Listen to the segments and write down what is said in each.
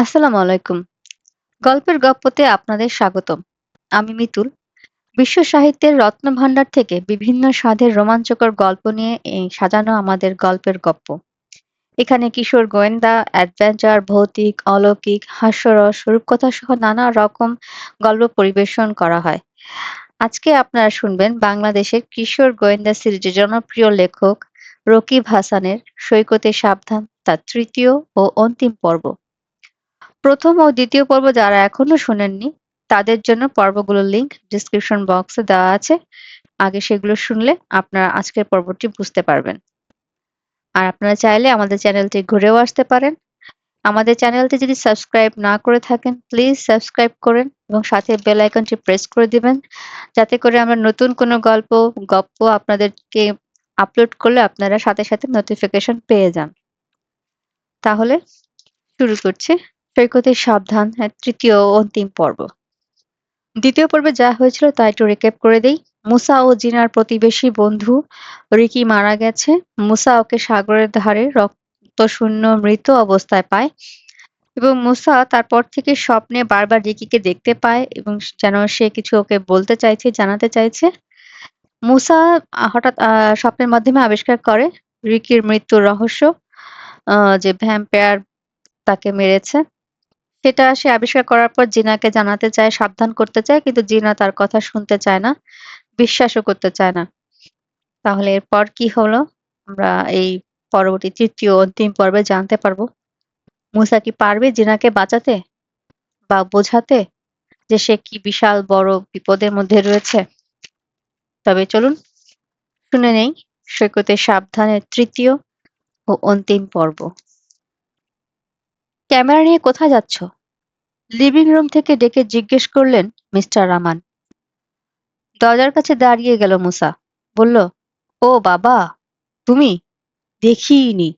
আসসালামু আলাইকুম। গল্পের গপ্পতে আপনাদের স্বাগতম। আমি মিতুল। বিশ্ব সাহিত্যের রত্নভান্ডার থেকে বিভিন্ন স্বাদের রোমাঞ্চকর গল্প নিয়ে এই সাজানো আমাদের গল্পের গপ্প। এখানে কিশোর গোয়েন্দা, অ্যাডভেঞ্চার, ভৌতিক, অলৌকিক, হাস্যরস, রূপকথা সহ নানা রকম গল্প পরিবেশন করা হয়। আজকে আপনারা শুনবেন বাংলাদেশের কিশোর গোয়েন্দা সিরিজের জনপ্রিয় লেখক রকিব হাসানের 'সৈকতে সাবধান' তার তৃতীয় ও অন্তিম পর্ব। প্রথম ও দ্বিতীয় পর্ব যারা এখনো শোনেননি, তাদের জন্য পর্বগুলোর লিংক ডিসক্রিপশন বক্সে দেওয়া আছে। আগে সেগুলো শুনলে আপনারা আজকের পর্বটি বুঝতে পারবেন। আর আপনারা চাইলে আমাদের চ্যানেলটি ঘুরেও আসতে পারেন। আমাদের চ্যানেলটি যদি সাবস্ক্রাইব না করে থাকেন, প্লিজ সাবস্ক্রাইব করেন এবং সাথে বেল আইকনটি প্রেস করে দিবেন, যাতে করে আমরা নতুন কোনো গপ্প আপনাদেরকে আপলোড করলে আপনারা সাথে সাথে নোটিফিকেশন পেয়ে যান। তাহলে শুরু করছি। সৈকতে সাবধান, হ্যাঁ, তৃতীয় ও অন্তিম পর্ব। দ্বিতীয় পর্বে যা হয়েছিল তা একটু রিক্যাপ করে দেই। মুসা ও জিনার প্রতিবেশী বন্ধু রিকি মারা গেছে। মুসা ওকে সাগরের ধারে রক্তশূন্য মৃত অবস্থায় পায় এবং মুসা তারপর থেকে স্বপ্নে বারবার রিকিকে দেখতে পায় এবং যেন সে কিছু ওকে বলতে চাইছে, জানাতে চাইছে। মুসা হঠাৎ স্বপ্নের মাধ্যমে আবিষ্কার করে রিকির মৃত্যুর রহস্য, যে ভ্যাম্পায়ার তাকে মেরেছে। সেটা সে আবিষ্কার করার পর জিনাকে জানাতে চায়, সাবধান করতে চায়, কিন্তু জিনা তার কথা শুনতে চায় না, বিশ্বাসও করতে চায় না। তাহলে এরপর কি হলো আমরা এই পরবর্তী তৃতীয় অন্তিম পর্বে জানতে পারবো। মুসা কি পারবে জিনাকে বাঁচাতে বা বোঝাতে যে সে কি বিশাল বড় বিপদের মধ্যে রয়েছে? তবে চলুন শুনে নেই সৈকতে সাবধানের তৃতীয় ও অন্তিম পর্ব। ক্যামেরা নিয়ে কোথায় যাচ্ছ? লিভিং রুম থেকে ডেকে জিজ্ঞেস করলেন মিস্টার রামান। দরজার কাছে দাঁড়িয়ে গেল মুসা। বলল, ও বাবা, তুমি? দেখিনি।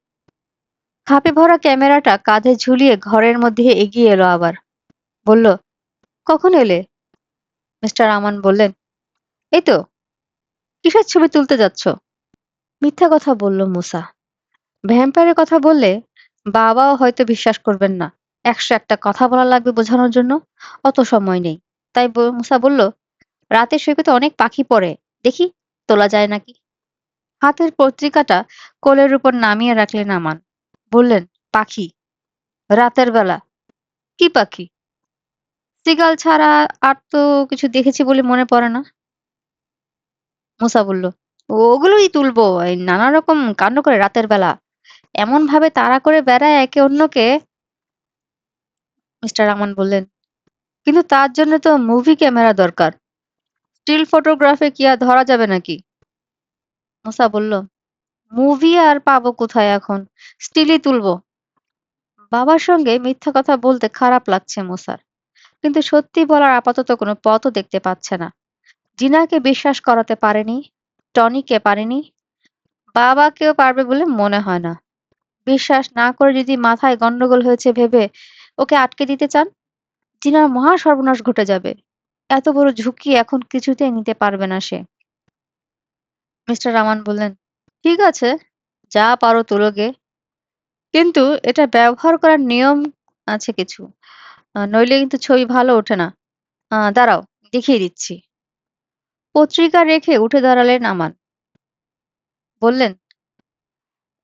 খাপে ভরা ক্যামেরাটা কাঁধে ঝুলিয়ে ঘরের মধ্যে এগিয়ে এলো আবার। বলল, কখন এলে? মিস্টার আমান বললেন, এই তো। কিসের ছবি তুলতে যাচ্ছ? মিথ্যা কথা বলল মুসা। ভ্যাম্পায়ারের কথা বললে বাবাও হয়তো বিশ্বাস করবেন না। ১০১টা কথা বলা লাগবে বোঝানোর জন্য। অত সময় নেই। তাই মুসা বলল, রাতে সৈকতে অনেক পাখি পড়ে, দেখি তোলা যায় নাকি। হাতের পত্রিকাটা কোলের উপর নামিয়ে রাখলেন আমান। বললেন, পাখি? রাতের বেলা? কি পাখি? সিগাল ছাড়া আর তো কিছু দেখেছি বলে মনে পড়ে না। মুসা বলল, ওগুলোই তুলবো, এই নানা রকম কাণ্ড করে রাতের বেলা, এমন ভাবে তাড়া করে বেড়ায় একে অন্যকে। মিস্টার রহমান বললেন, কিন্তু তার জন্য তো মুভি ক্যামেরা দরকার। স্টিল ফটোগ্রাফে কি আর ধরা যাবে নাকি? মুসা বলল, মুভি আর পাবো কোথায় এখন, স্টিলই তুলবো। বাবার সঙ্গে মিথ্যা কথা বলতে খারাপ লাগছে মুসার, কিন্তু সত্যি বলার আপাতত কোনো পথও দেখতে পাচ্ছে না। জিনাকে বিশ্বাস করাতে পারেনি, টনিকে পারেনি, বাবাকেও পারবে বলে মনে হয় না। বিশ্বাস না করে যদি মাথায় গন্ডগোল হয়েছে ভেবে ওকে আটকে দিতে চান, জিনার মহা সর্বনাশ ঘটে যাবে। এত বড় ঝুঁকি এখন কিছুতেই নিতে পারবে না সে। মিস্টার রামান বললেন, ঠিক আছে, যা পারো তোলো গে, কিন্তু এটা ব্যবহার করার নিয়ম আছে কিছু, নইলে কিন্তু ছবি ভালো ওঠে না। দাঁড়াও, দেখিয়ে দিচ্ছি। পত্রিকা রেখে উঠে দাঁড়ালেন আমান। বললেন,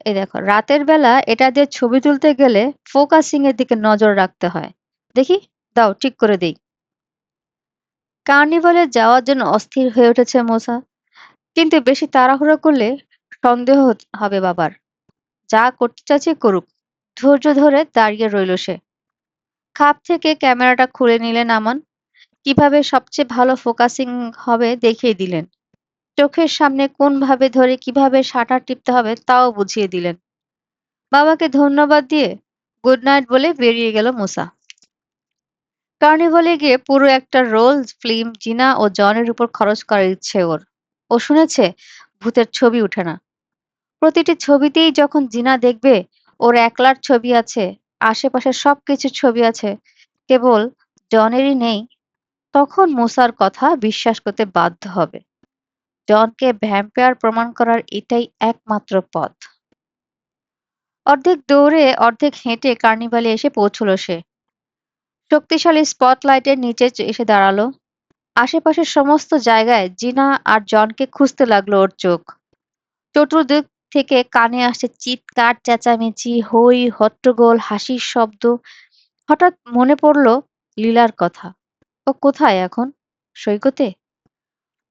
এই দেখো, রাতের বেলা এটা দিয়ে ছবি তুলতে গেলে ফোকাসিং এর দিকে নজর রাখতে হয়। দেখি, দাও ঠিক করে দেই। কার্নিভালে যাওয়ার জন্য অস্থির হয়ে উঠেছে মোসা, কিন্তু বেশি তাড়াহুড়ো করলে সন্দেহ হবে বাবার। যা করতে চাইছে করুক। ধৈর্য ধরে দাঁড়িয়ে রইল সে। খাপ থেকে ক্যামেরাটা খুলে নিলেন আমান। কিভাবে সবচেয়ে ভালো ফোকাসিং হবে দেখিয়ে দিলেন। চোখের সামনে কোন ভাবে ধরে কিভাবে শাটার টিপতে হবে তাও বুঝিয়ে দিলেন। বাবাকে ধন্যবাদ দিয়ে গুড নাইট বলে বেরিয়ে গেল মুসা। কার্নিভালে গিয়ে পুরো একটা রোল ফিল্ম জিনা ও জনের উপর খরচ করার ইচ্ছে ওর। ও শুনেছে ভূতের ছবি উঠে না। প্রতিটি ছবিতেই যখন জিনা দেখবে ওর একলার ছবি আছে, আশেপাশের সবকিছুর ছবি আছে, কেবল জনেরই নেই, তখন মুসার কথা বিশ্বাস করতে বাধ্য হবে। জনকে ভ্যাম্পায়ার প্রমাণ করার এটাই একমাত্র পথ। অর্ধেক দৌড়ে অর্ধেক হেঁটে কার্নিভালে এসে পৌঁছল সে। শক্তিশালী স্পটলাইটের নিচে এসে দাঁড়ালো। আশেপাশের সমস্ত জায়গায় জিনা আর জনকে খুঁজতে লাগলো ওর চোখ। চতুর্দিক থেকে কানে আসছে চিৎকার, চেঁচামেচি, হই হট্টগোল, হাসির শব্দ। হঠাৎ মনে পড়ল লীলার কথা। ও কোথায় এখন? সৈকতে?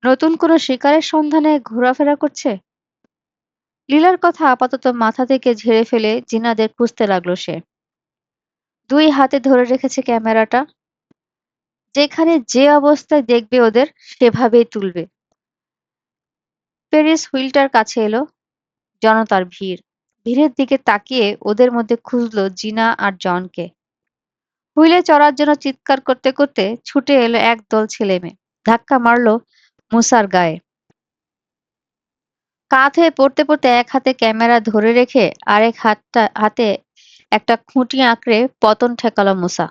নতুন কোনো শিকারের সন্ধানে ঘোরাফেরা করছে? লীলার কথা আপাতত মাথা থেকে ঝেড়ে ফেলে জিনাদের খুঁজতে লাগলো সে। দুই হাতে ধরে রেখেছে ক্যামেরাটা। যেখানে যে অবস্থায় দেখবে ওদের সেভাবেই তুলবে। ফেরিস হুইলটার কাছে এলো। জনতার ভিড়। ভিড়ের দিকে তাকিয়ে ওদের মধ্যে খুঁজলো জিনা আর জনকে। হুইলে চড়ার জন্য চিৎকার করতে করতে ছুটে এলো একদল ছেলেমেয়ে। ধাক্কা মারলো মুসার গায়ে। কাত হয়ে পড়তে পড়তে এক হাতে ক্যামেরা ধরে রেখে আরেক হাতে একটা খুঁটি আঁকড়ে পতন ঠেকালো মুসা।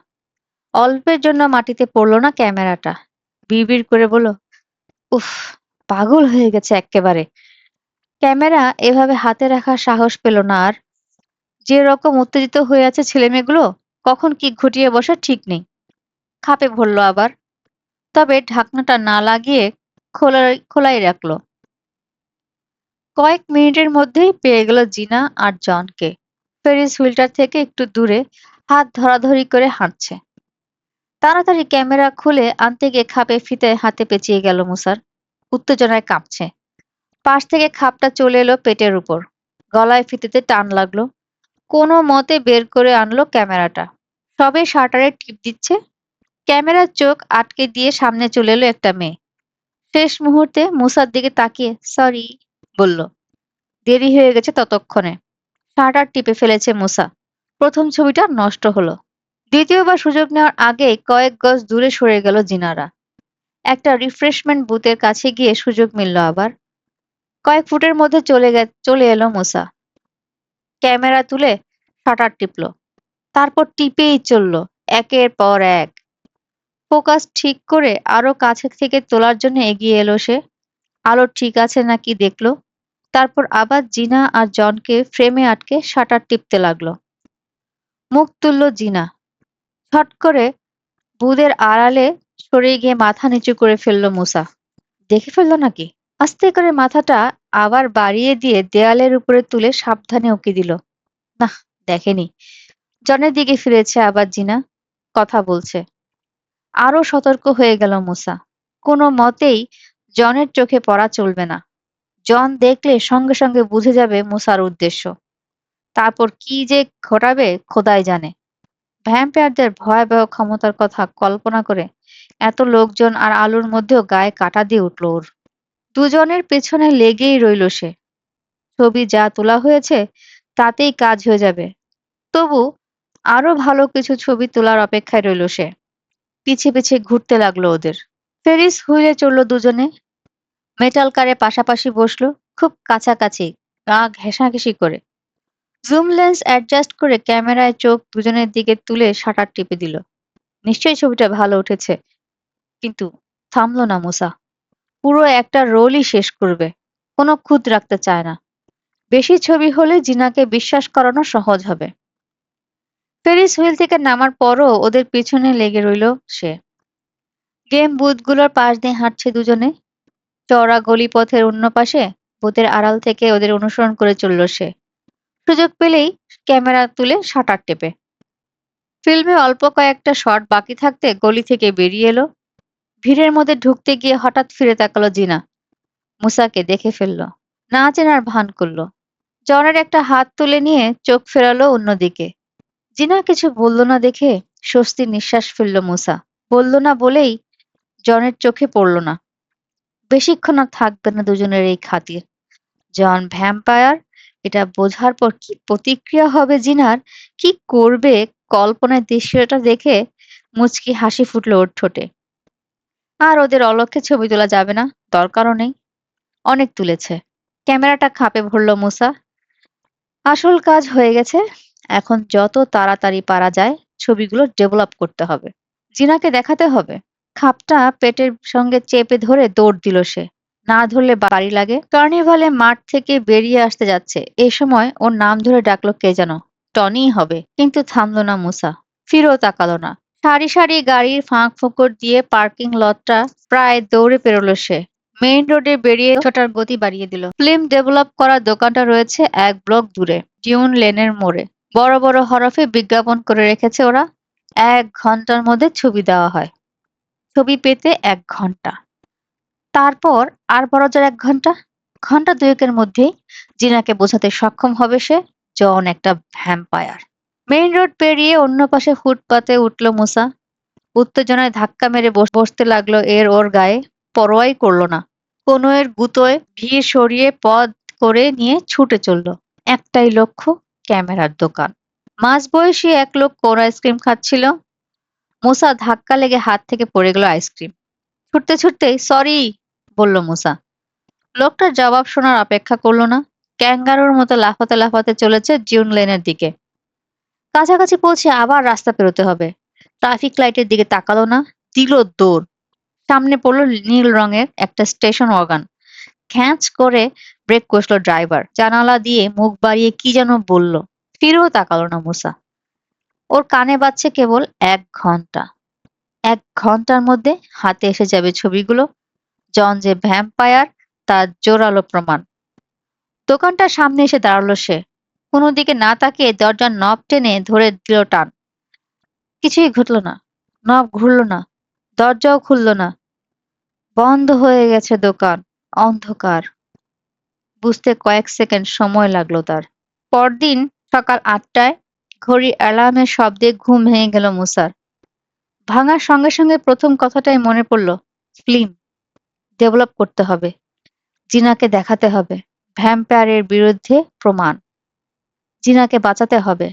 অল্পের জন্য মাটিতে পড়লো না ক্যামেরাটা। বিড়বিড় করে বলল, উফ, পাগল হয়ে গেছে এক্কেবারে। ক্যামেরা এভাবে হাতে রাখার সাহস পেল না আর। যে রকম উত্তেজিত হয়ে আছে ছেলেমেয়েগুলো, কখন কি ঘটিয়ে বসে ঠিক নেই। খাপে ভরল আবার। তবে ঢাকনাটা না লাগিয়ে খোলাই রাখলো। কয়েক মিনিটের মধ্যেই পেয়ে গেল জিনা আর জনকে। ফেরিস হুইলটার থেকে একটু দূরে হাত ধরাধরি করে হাঁটছে। তাড়াতাড়ি ক্যামেরা খুলে আনতে গিয়ে খাপে ফিতে হাতে পেঁচিয়ে গেল মুসার। উত্তেজনায় কাঁপছে। পাশ থেকে খাপটা চলে এলো পেটের উপর। গলায় ফিতেতে টান লাগলো। কোনো মতে বের করে আনলো ক্যামেরাটা। সবে শাটারে টিপ দিচ্ছে, ক্যামেরার চোখ আটকে দিয়ে সামনে চলে এলো একটা মেয়ে। শেষ মুহূর্তে মুসার দিকে তাকিয়ে সরি বলল। দেরি হয়ে গেছে ততক্ষণে। শাটার টিপে ফেলেছে মুসা। প্রথম ছবিটা নষ্ট হলো। দ্বিতীয়বার সুযোগ নেওয়ার আগেই কয়েক গজ দূরে সরে গেল জিনারা। একটা রিফ্রেশমেন্ট বুথের কাছে গিয়ে সুযোগ মিলল আবার। কয়েক ফুটের মধ্যে চলে এলো মুসা। ক্যামেরা তুলে শাটার টিপলো। তারপর টিপেই চললো একের পর এক। ফোকাস ঠিক করে আরো কাছে থেকে তোলার জন্য এগিয়ে এলো সে। আলো ঠিক আছে নাকি দেখলো। তারপর আবার জিনা আর জনকে ফ্রেমে আটকে শাটার টিপতে লাগলো। মুখ তুলল জিনা। ছট করে বুদের আড়ালে সরে গিয়ে মাথা নিচু করে ফেললো মুসা। দেখে ফেললো নাকি? আস্তে করে মাথাটা আবার বাড়িয়ে দিয়ে দেয়ালের উপরে তুলে সাবধানে উঁকি দিল। নাহ, দেখেনি। জনের দিকে ফিরেছে আবার জিনা। কথা বলছে। আরো সতর্ক হয়ে গেল মুসা। কোনো মতেই জনের চোখে পড়া চলবে না। জন দেখলে সঙ্গে সঙ্গে বুঝে যাবে মুসার উদ্দেশ্য। তারপর কি যে ঘটাবে খোদাই জানে। ভ্যাম্পায়ারদের ভয়াবহ ক্ষমতার কথা কল্পনা করে এত লোকজন আর আলোর মধ্যেও গায়ে কাঁটা দিয়ে উঠল ওর। দুজনের পেছনে লেগেই রইল সে। ছবি যা তোলা হয়েছে তাতেই কাজ হয়ে যাবে। তবু আরো ভালো কিছু ছবি তোলার অপেক্ষায় রইল সে। পিছে পিছে ঘুরতে লাগলো ওদের। ফেরিস হুইলে চড়ল দুজনে। মেটাল কারে পাশাপাশি বসলো, খুব কাছাকাছি, গা ঘেঁষাঘেঁষি করে। জুম লেন্স অ্যাডজাস্ট করে ক্যামেরায় চোখ দুজনের দিকে তুলে শাটার টিপে দিল। নিশ্চয়ই ছবিটা ভালো উঠেছে। কিন্তু থামলো না মুসা। পুরো একটা রোলই শেষ করবে। কোনো খুঁত রাখতে চায় না। বেশি ছবি হলে জিনাকে বিশ্বাস করানো সহজ হবে। ফেরিস হুইল থেকে নামার পরও ওদের পিছনে লেগে রইল সে। গেম বুথগুলোর পাশ দিয়ে হাঁটছে দুজনে। চওড়া গলিপথের অন্য পাশে বুথের আড়াল থেকে ওদের অনুসরণ করে চলল সে। সুযোগ পেলেই ক্যামেরা তুলে শাটার টেপে। ফিল্মে অল্প কয়েকটা শট বাকি থাকতে গলি থেকে বেরিয়ে এলো। ভিড়ের মধ্যে ঢুকতে গিয়ে হঠাৎ ফিরে তাকালো জিনা। মুসাকে দেখে ফেললো। না চেনার ভান করলো। জনের একটা হাত তুলে নিয়ে চোখ ফেরালো অন্যদিকে। জিনা কিছু বলল না দেখে স্বস্তির নিঃশ্বাস ফেলল মুসা। বলল না বলেই জনের চোখে পড়ল না। বেশিক্ষণ আর থাকবে না দুজনের এই খাতির। জন ভ্যাম্পায়ার, এটা বোঝার পর কি প্রতিক্রিয়া হবে জিনার, কি করবে, কল্পনায় দৃশ্যটা দেখে মুচকি হাসি ফুটল ওর ঠোঁটে। আর ওদের অলক্ষ্যে ছবি তোলা যাবে না, দরকারও নেই। অনেক তুলেছে। ক্যামেরাটা খাপে ভরল মুসা। আসল কাজ হয়ে গেছে। এখন যত তাড়াতাড়ি পারা যায় ছবিগুলো ডেভেলপ করতে হবে। জিনাকে দেখাতে হবে। খাপটা পেটের সঙ্গে চেপে ধরে দৌড় দিল সে। না ধরলে বাড়ি লাগে। কার্নিভালে মাঠ থেকে বেরিয়ে আসতে যাচ্ছে। এই সময় ওর নাম ধরে ডাকলো কে যেন। টনিই হবে। কিন্তু থামলো না মুসা। ফিরেও তাকালো না। সারি সারি গাড়ির ফাঁক-ফোকর দিয়ে পার্কিং লটটা প্রায় দৌড়ে পেরোল সে। মেইন রোডে বেরিয়ে ছোটার গতি বাড়িয়ে দিল। ফিল্ম ডেভেলপ করা দোকানটা রয়েছে ১ ব্লক দূরে, ডিউন লেনের মোড়ে। বড় বড় হরফে বিজ্ঞাপন করে রেখেছে ওরা। ১ ঘন্টার মধ্যে ছবি দেওয়া হয়। ছবি পেতে ১ ঘন্টা। তারপর আর বড়জোর ১ ঘন্টা। ঘন্টা দুয়েকের মধ্যেই জিনাকে বোঝাতে সক্ষম হবে সে জন একটা ভ্যাম্পায়ার। মেইন রোড পেরিয়ে অন্য পাশে ফুটপাতে উঠল মুসা। উত্তেজনায় ধাক্কা মেরে বসতে লাগলো ওর গায়ে। পরোয়াই করল না। কনুইয়ের গুঁতোয় ভিড় সরিয়ে পথ করে নিয়ে ছুটে চলল। একটাই লক্ষ্য, ক্যামেরার দোকান। মাঝবয়সী এক লোক কোন আইসক্রিম খাচ্ছিল। মুসা ধাক্কা লেগে হাত থেকে পড়ে গেল আইসক্রিম। ছুটতে ছুটতেই সরি বলল মুসা। লোকটার জবাব শোনার অপেক্ষা করল না। ক্যাঙ্গারুর মতো লাফাতে লাফাতে চলেছে ডিউন লেনের দিকে। কাছাকাছি পৌঁছে আবার রাস্তা পেরোতে হবে। ট্রাফিক লাইটের দিকে তাকালো না, দিল দৌড়। সামনে পড়ল নীল রঙের একটা স্টেশন ওয়াগন। ঘ্যাঁচ করে ব্রেক কষল ড্রাইভার। জানালা দিয়ে মুখ বাড়িয়ে কি যেন বলল। ফিরেও তাকালো না মুসা। ওর কানে বাজছে কেবল ১ ঘন্টা। ১ ঘন্টার মধ্যে হাতে এসে যাবে ছবিগুলো। জন যে ভ্যাম্পায়ার তার জোরালো প্রমাণ। দোকানটার সামনে এসে দাঁড়ালো সে। কোনো দিকে না তাকিয়ে দরজার নব টেনে ধরে দিল টান। কিছুই ঘটল না। নব ঘুরল না। দরজাও খুলল না। বন্ধ হয়ে গেছে দোকান। অন্ধকার। বুঝতে কয়েক সেকেন্ড সময় লাগলো তার। পরদিন সকাল ৮টায় ঘড়ির অ্যালার্মের শব্দে ঘুম ভেঙে গেল মুসার। ভাঙার সঙ্গে সঙ্গে প্রথম কথাটাই মনে পড়ল, ফিল্ম ডেভেলপ করতে হবে। জিনাকে দেখাতে হবে। ভ্যাম্পায়ারের বিরুদ্ধে প্রমাণ। জিনাকে বাঁচাতে হবে।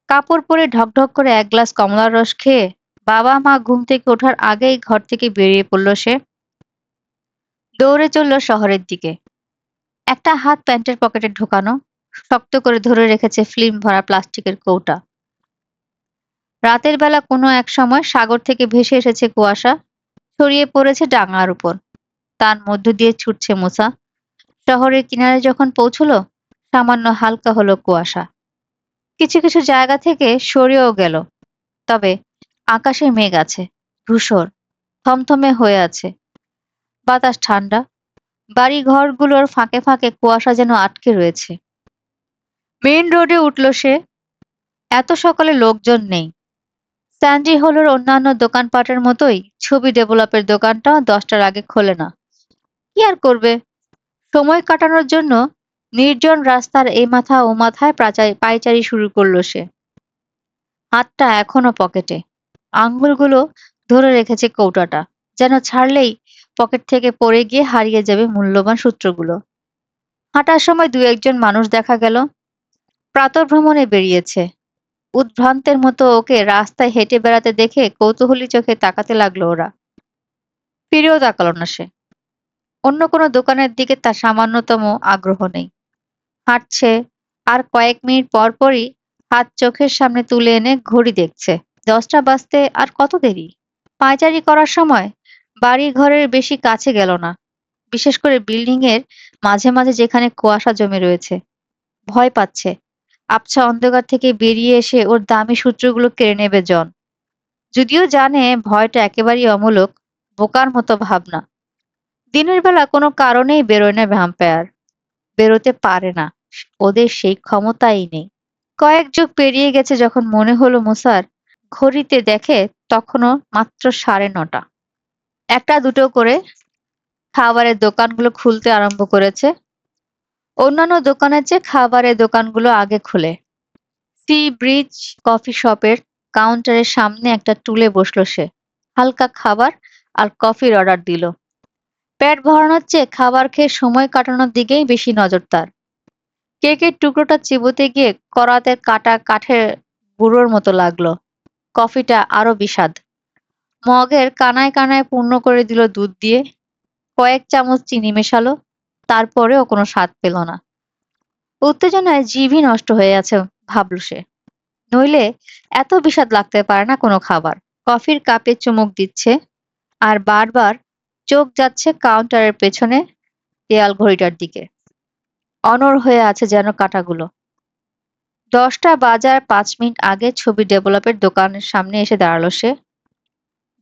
কাপড় পরে ঢকঢক করে ১ গ্লাস কমলার রস খেয়ে বাবা মা ঘুম থেকে ওঠার আগেই ঘর থেকে বেরিয়ে পড়ল সে। দৌড়ে চলল শহরের দিকে। একটা হাত প্যান্টের পকেটে ঢোকানো, শক্ত করে ধরে রেখেছে ফিল্ম ভরা প্লাস্টিকের কৌটা। রাতের বেলা কোনো এক সময় সাগর থেকে ভেসে এসেছে কুয়াশা, ছড়িয়ে পড়েছে ডাঙার উপর। তার মধ্য দিয়ে ছুটছে মুসা। শহরের কিনারে যখন পৌঁছলো, সামান্য হালকা হলো কুয়াশা। কিছু কিছু জায়গা থেকে সরেও গেল। তবে আকাশে মেঘ আছে, ধূসর, থমথমে হয়ে আছে। বাতাস ঠান্ডা। বাড়ি ঘরগুলোর ফাঁকে ফাঁকে কুয়াশা যেন আটকে রয়েছে। মেইন রোডে উঠল সে। এত সকালে লোকজন নেই। স্যান্ডি হলের অন্যান্য দোকানপাটের মতোই ছবি ডেভেলপের দোকানটা ১০টার আগে খোলে না। কি আর করবে? সময় কাটানোর জন্য নির্জন রাস্তার এই মাথা ও মাথায় পায়চারি শুরু করলো সে। হাতটা এখনো পকেটে। আঙ্গুলগুলো ধরে রেখেছে কৌটাটা। যেন ছাড়লেই পকেট থেকে পড়ে গিয়ে হারিয়ে যাবে মূল্যবান সূত্রগুলো। হাঁটার সময় ২-১ জন মানুষ দেখা গেল। প্রাতঃভ্রমণে বেরিয়েছে। উদ্ভ্রান্তের মতো ওকে রাস্তায় হেঁটে বেড়াতে দেখে কৌতূহলী চোখে তাকাতে লাগলো ওরা। ফিরেও তাকালো না সে। অন্য কোনো দোকানের দিকে তার সামান্যতম আগ্রহ নেই। হাঁটছে, আর কয়েক মিনিট পর পরই হাত চোখের সামনে তুলে এনে ঘড়ি দেখছে। ১০টা বাজতে আর কত দেরি? পায়চারি করার সময় বাড়ি ঘরের বেশি কাছে গেল না। বিশেষ করে বিল্ডিং এর মাঝে মাঝে যেখানে কুয়াশা জমে রয়েছে। ভয় পাচ্ছে আবছা অন্ধকার থেকে বেরিয়ে এসে ওর দামি সূত্রগুলো কেড়ে নেবে জন। যদিও জানে ভয়টা একেবারেই অমূলক, বোকার মতো ভাবনা। দিনের বেলা কোনো কারণেই বেরোয় না ভ্যাম্পায়ার। বেরোতে পারে না। ওদের সেই ক্ষমতাই নেই। কয়েক যুগ পেরিয়ে গেছে যখন মনে হলো মুসার, ঘড়িতে দেখে তখনও মাত্র ৯:৩০। একটা দুটো করে খাবারের দোকানগুলো খুলতে আরম্ভ করেছে। অন্যান্য দোকানের চেয়ে খাবারের দোকানগুলো আগে খোলে। সি ব্রিজ কফি শপের কাউন্টারের সামনে একটা টুলে বসলো সে। হালকা খাবার আর কফির অর্ডার দিল। পেট ভরানোর চেয়ে খাবার খেয়ে সময় কাটানোর দিকেই বেশি নজর তার। কেকের টুকরোটা চিবোতে গিয়ে করাতে কাটা কাঠের গুঁড়োর মতো লাগলো। কফিটা আরো বিস্বাদ। মগের কানায় কানায় পূর্ণ করে দিল দুধ দিয়ে। কয়েক চামচ চিনি মেশালো। তারপরেও কোনো স্বাদ পেল না। উত্তেজনায় জিভই নষ্ট হয়ে আছে ভাবল সে। নইলে এত বিস্বাদ লাগতে পারে না কোনো খাবার। কফির কাপে চুমুক দিচ্ছে আর বারবার চোখ যাচ্ছে কাউন্টারের পেছনে দেয়াল ঘড়িটার দিকে। অনড় হয়ে আছে যেন কাঁটাগুলো। 10টা বাজার 5 মিনিট আগে ছবি ডেভেলপের দোকানের সামনে এসে দাঁড়ালো সে।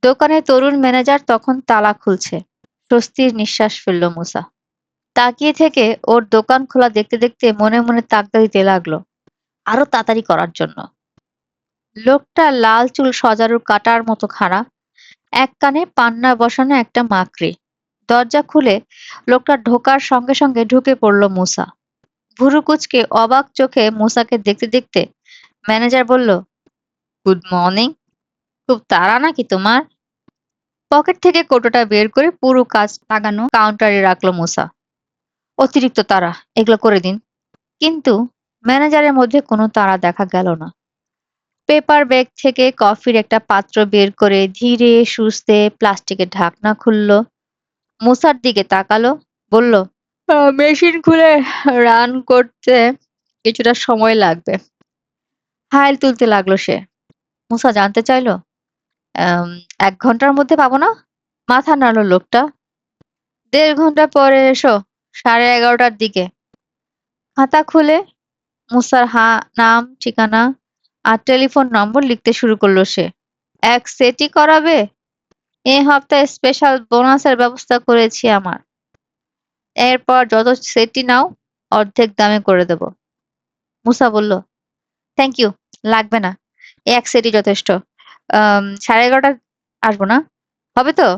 দোকানের তরুণ ম্যানেজার তখন তালা খুলছে। স্বস্তির নিঃশ্বাস ফেলল মুসা। তাকিয়ে থেকে ওর দোকান খোলা দেখতে দেখতে মনে মনে তাগদা দিতে লাগলো আরো তাড়াতাড়ি করার জন্য। লোকটা লাল চুল সজারুর কাটার মতো খাড়া, এক কানে পান্না বসানো একটা মাকড়ি। দরজা খুলে লোকটা ঢোকার সঙ্গে সঙ্গে ঢুকে পড়ল মুসা। ভুরু কুঁচকে অবাক চোখে মুসাকে দেখতে দেখতে ম্যানেজার বলল, গুড মর্নিং। খুব তাড়া নাকি তোমার? পকেট থেকে কৌটোটা বের করে পুরো কাজ লাগানো কাউন্টারে রাখলো মুসা। অতিরিক্ত তাড়া, এগুলো করে দিন। কিন্তু ম্যানেজারের মধ্যে কোনো তাড়া দেখা গেল না। পেপার ব্যাগ থেকে কফির একটা পাত্র বের করে ধীরে সুস্থে প্লাস্টিকের ঢাকনা খুলল। মুসার দিকে তাকালো, বলল, মেশিন খুলে রান করতে কিছুটা সময় লাগবে। ফাইল তুলতে লাগলো সে। মুসা জানতে চাইলো, 1 ঘন্টার মধ্যে পাবো না? মাথা নাড়ল লোকটা। 1.5 ঘন্টা পরে এসো, 11:30টার দিকে। খাতা খুলে মুসার নাম, ঠিকানা আর টেলিফোন নম্বর লিখতে শুরু করলো সে। এক সেটই করাবে? এ হপ্তাহে স্পেশাল বোনাসের ব্যবস্থা করেছি আমার। এরপর যত সেটই নাও অর্ধেক দামে করে দেব। মুসা বলল, থ্যাংক ইউ, লাগবে না। এক সেটই যথেষ্ট। 11:30 আসবো না? হবে তো?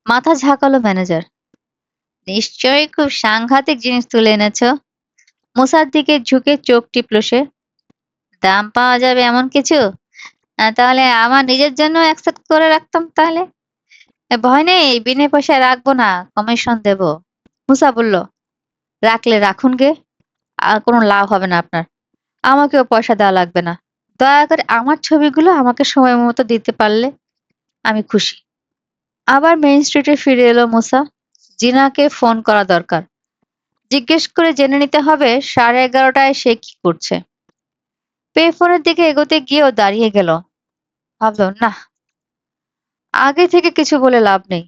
মাথা ঝাঁকালো ম্যানেজার। নিশ্চয়ই খুব সাংঘাতিক জিনিস তুলে এনেছো। মুসার দিকে ঝুঁকে চোখ টিপল সে। দাম পাওয়া যাবে এমন কিছু? তাহলে আমার নিজের জন্য এক সেট করে রাখতাম তাহলে। ভয় নেই, বিনে পয়সায় রাখবো না, কমিশন দেব। মুসা বলল, রাখলে রাখুন গে, আর কোনো লাভ হবে না আপনার। আমাকেও পয়সা দেওয়া লাগবে না। দয়া করে আমার ছবিগুলো আমাকে সময় মতো দিতে পারলে আমি খুশি। আবার মেইন স্ট্রিটে ফিরে এলো মুসা। জিনাকে ফোন করা দরকার। জিজ্ঞেস করে জেনে নিতে হবে 11:30টায় সে কি করছে। পে ফোনের দিকে এগোতে গিয়েও দাঁড়িয়ে গেল। ভাবলো, না, আগে থেকে কিছু বলে লাভ নেই।